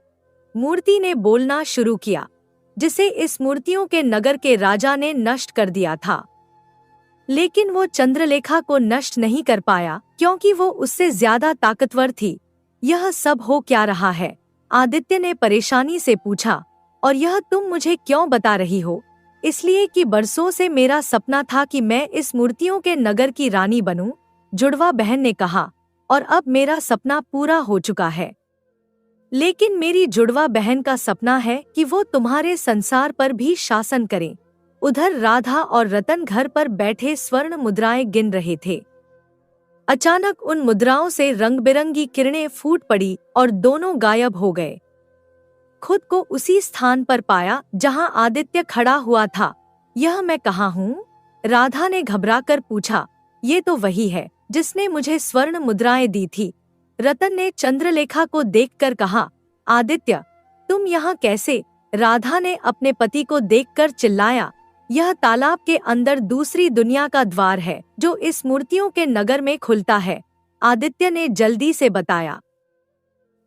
[SPEAKER 3] मूर्ति ने बोलना शुरू किया, जिसे इस मूर्तियों के नगर के राजा ने नष्ट कर दिया था। लेकिन वो चंद्रलेखा को नष्ट नहीं कर पाया क्योंकि वो उससे ज्यादा ताकतवर थी। यह सब हो क्या रहा है? आदित्य ने परेशानी से पूछा। और यह तुम मुझे क्यों बता रही हो? इसलिए कि बरसों से मेरा सपना था कि मैं इस मूर्तियों के नगर की रानी बनूं, जुड़वा बहन ने कहा। और अब मेरा सपना पूरा हो चुका है। लेकिन मेरी जुड़वा बहन का सपना है कि वो तुम्हारे संसार पर भी शासन करें। उधर राधा और रतन घर पर बैठे स्वर्ण मुद्राएं गिन रहे थे। अचानक उन मुद्राओं से रंग बिरंगी किरणें फूट पड़ी और दोनों गायब हो गए। खुद को उसी स्थान पर पाया जहां आदित्य खड़ा हुआ था। यह मैं कहाँ हूँ? राधा ने घबराकर पूछा। ये तो वही है जिसने मुझे स्वर्ण मुद्राएं दी थी। रतन ने चंद्रलेखा को देखकर कहा। आदित्य, तुम यहाँ कैसे? राधा ने अपने पति को देखकर चिल्लाया। यह तालाब के अंदर दूसरी दुनिया का द्वार है जो इस मूर्तियों के नगर में खुलता है, आदित्य ने जल्दी से बताया।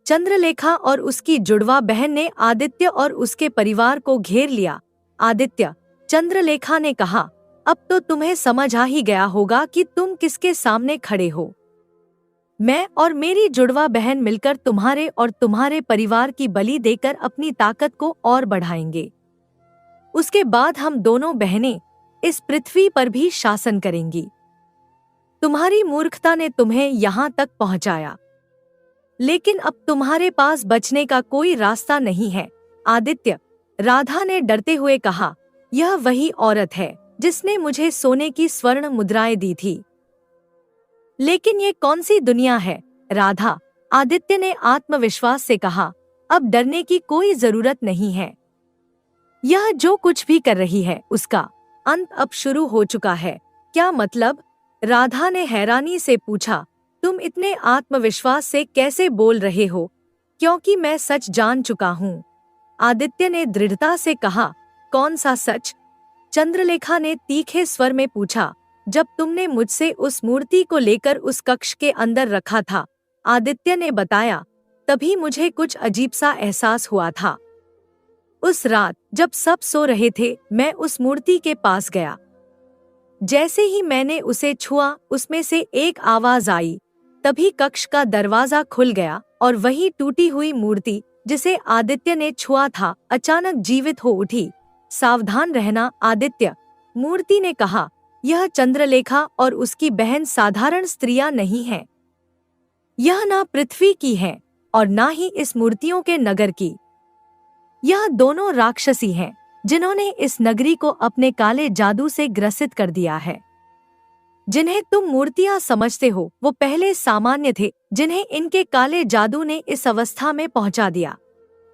[SPEAKER 3] चंद्रलेखा और उसकी जुड़वा बहन ने आदित्य और उसके परिवार को घेर लिया। आदित्य, चंद्रलेखा ने कहा, अब तो तुम्हें समझ आ ही गया होगा कि तुम किसके सामने खड़े हो। मैं और मेरी जुड़वा बहन मिलकर तुम्हारे और तुम्हारे परिवार की बलि देकर अपनी ताकत को और बढ़ाएंगे। उसके बाद हम दोनों बहनें इस पृथ्वी पर भी शासन करेंगी। तुम्हारी मूर्खता ने तुम्हें यहाँ तक पहुँचाया, लेकिन अब तुम्हारे पास बचने का कोई रास्ता नहीं है। आदित्य, राधा ने डरते हुए कहा, यह वही औरत है जिसने मुझे सोने की स्वर्ण मुद्राएं दी थी। लेकिन ये कौन सी दुनिया है, राधा? आदित्य ने आत्मविश्वास से कहा, अब डरने की कोई जरूरत नहीं है। यह जो कुछ भी कर रही है उसका अंत अब शुरू हो चुका है। क्या मतलब? राधा ने हैरानी से पूछा, तुम इतने आत्मविश्वास से कैसे बोल रहे हो? क्योंकि मैं सच जान चुका हूँ। आदित्य ने दृढ़ता से कहा, कौन सा सच? चंद्रलेखा ने तीखे स्वर में पूछा, जब तुमने मुझसे उस मूर्ति को लेकर उस कक्ष के अंदर रखा था, आदित्य ने बताया, तभी मुझे कुछ अजीब सा एहसास हुआ था। उस रात जब सब सो रहे थे, मैं उस मूर्ति के पास गया। जैसे ही मैंने उसे छुआ, उसमें से एक आवाज आई। तभी कक्ष का दरवाजा खुल गया और वही टूटी हुई मूर्ति जिसे आदित्य ने छुआ था, अचानक जीवित हो उठी। सावधान रहना आदित्य, मूर्ति ने कहा, यह चंद्रलेखा और उसकी बहन साधारण स्त्रियां नहीं हैं। यह ना पृथ्वी की है और ना ही इस मूर्तियों के नगर की। यह दोनों राक्षसी हैं जिन्होंने इस नगरी को अपने काले जादू से ग्रसित कर दिया है। जिन्हें तुम मूर्तियां समझते हो वो पहले सामान्य थे, जिन्हें इनके काले जादू ने इस अवस्था में पहुंचा दिया।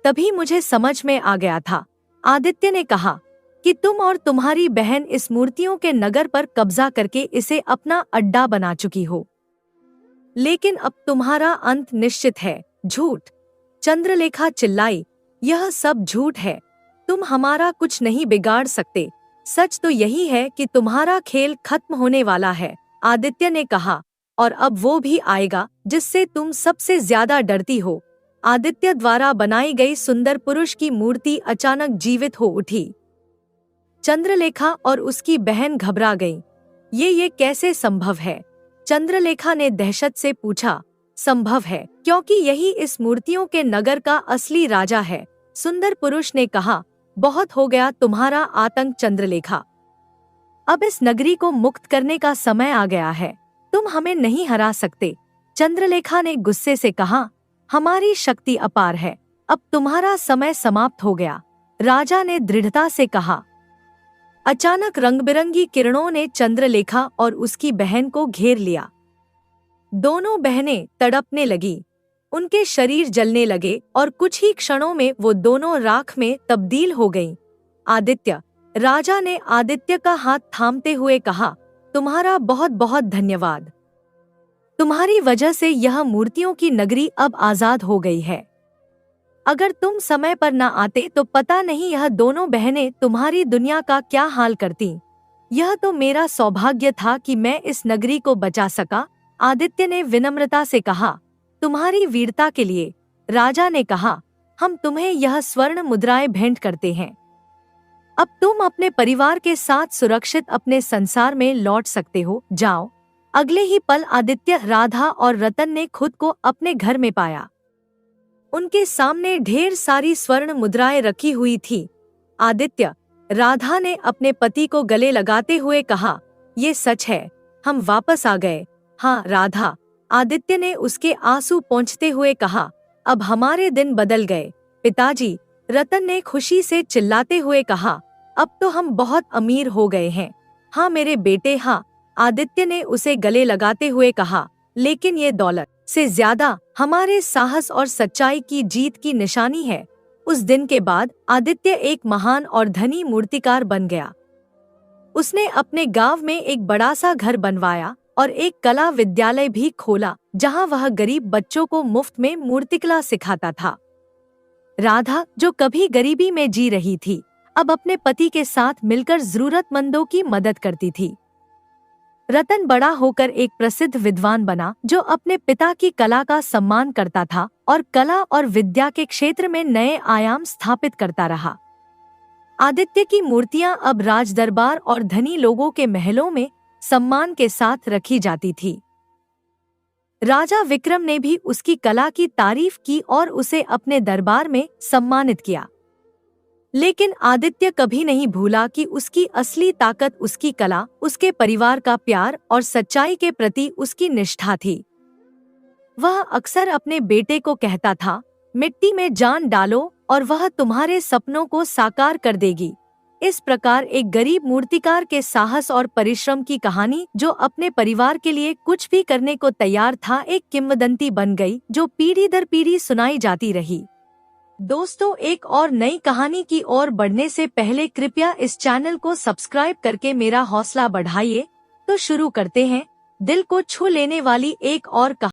[SPEAKER 3] तभी मुझे समझ में आ गया था, आदित्य ने कहा, कि तुम और तुम्हारी बहन इस मूर्तियों के नगर पर कब्जा करके इसे अपना अड्डा बना चुकी हो। लेकिन अब तुम्हारा अंत निश्चित है। झूठ! चंद्रलेखा चिल्लाई, यह सब झूठ है। तुम हमारा कुछ नहीं बिगाड़ सकते। सच तो यही है कि तुम्हारा खेल खत्म होने वाला है, आदित्य ने कहा, और अब वो भी आएगा जिससे तुम सबसे ज्यादा डरती हो। आदित्य द्वारा बनाई गई सुंदर पुरुष की मूर्ति अचानक जीवित हो उठी। चंद्रलेखा और उसकी बहन घबरा गईं। ये कैसे संभव है? चंद्रलेखा ने दहशत से पूछा। संभव है क्योंकि यही इस मूर्तियों के नगर का असली राजा है, सुंदर पुरुष ने कहा। बहुत हो गया तुम्हारा आतंक चंद्रलेखा। अब इस नगरी को मुक्त करने का समय आ गया है। तुम हमें नहीं हरा सकते। चंद्रलेखा ने गुस्से से कहा, हमारी शक्ति अपार है, अब तुम्हारा समय समाप्त हो गया, राजा ने दृढ़ता से कहा। अचानक रंग-बिरंगी किरणों ने चंद्रलेखा और उसकी बहन को घेर लिया। दोनों बहनें तड़पने लगी, उनके शरीर जलने लगे और कुछ ही क्षणों में वो दोनों राख में तब्दील हो गईं। आदित्य, राजा ने आदित्य का हाथ थामते हुए कहा, तुम्हारा बहुत बहुत धन्यवाद। तुम्हारी वजह से यह मूर्तियों की नगरी अब आजाद हो गई है। अगर तुम समय पर न आते तो पता नहीं यह दोनों बहनें तुम्हारी दुनिया का क्या हाल करती। यह तो मेरा सौभाग्य था कि मैं इस नगरी को बचा सका, आदित्य ने विनम्रता से कहा। तुम्हारी वीरता के लिए, राजा ने कहा, हम तुम्हें यह स्वर्ण मुद्राएं भेंट करते हैं। अब तुम अपने परिवार के साथ सुरक्षित अपने संसार में लौट सकते हो, जाओ। अगले ही पल आदित्य, राधा और रतन ने खुद को अपने घर में पाया। उनके सामने ढेर सारी स्वर्ण मुद्राएं रखी हुई थी। आदित्य, राधा ने अपने पति को गले लगाते हुए कहा, ये सच है, हम वापस आ गए। हाँ राधा, आदित्य ने उसके आंसू पोंछते हुए कहा, अब हमारे दिन बदल गए। पिताजी, रतन ने खुशी से चिल्लाते हुए कहा, अब तो हम बहुत अमीर हो गए हैं। हाँ मेरे बेटे हाँ, आदित्य ने उसे गले लगाते हुए कहा, लेकिन ये दौलत से ज्यादा हमारे साहस और सच्चाई की जीत की निशानी है। उस दिन के बाद आदित्य एक महान और धनी मूर्तिकार बन गया। उसने अपने गांव में एक बड़ा सा घर बनवाया और एक कला विद्यालय भी खोला, जहां वह गरीब बच्चों को मुफ्त में मूर्तिकला सिखाता था। राधा, जो कभी गरीबी में जी रही थी, अब अपने पति के साथ मिलकर जरूरतमंदों की मदद करती थी। रतन बड़ा होकर एक प्रसिद्ध विद्वान बना जो अपने पिता की कला का सम्मान करता था और कला और विद्या के क्षेत्र में नए आयाम स्थापित करता रहा। आदित्य की मूर्तियां अब राजदरबार और धनी लोगों के महलों में सम्मान के साथ रखी जाती थी। राजा विक्रम ने भी उसकी कला की तारीफ की और उसे अपने दरबार में सम्मानित किया। लेकिन आदित्य कभी नहीं भूला कि उसकी असली ताकत उसकी कला, उसके परिवार का प्यार और सच्चाई के प्रति उसकी निष्ठा थी। वह अक्सर अपने बेटे को कहता था, मिट्टी में जान डालो और वह तुम्हारे सपनों को साकार कर देगी। इस प्रकार एक गरीब मूर्तिकार के साहस और परिश्रम की कहानी, जो अपने परिवार के लिए कुछ भी करने को तैयार था, एक किंवदंती बन गई जो पीढ़ी दर पीढ़ी सुनाई जाती रही। दोस्तों, एक और नई कहानी की ओर बढ़ने से पहले कृपया इस चैनल को सब्सक्राइब करके मेरा हौसला बढ़ाइए। तो शुरू करते हैं दिल को छू लेने वाली एक और कहानी।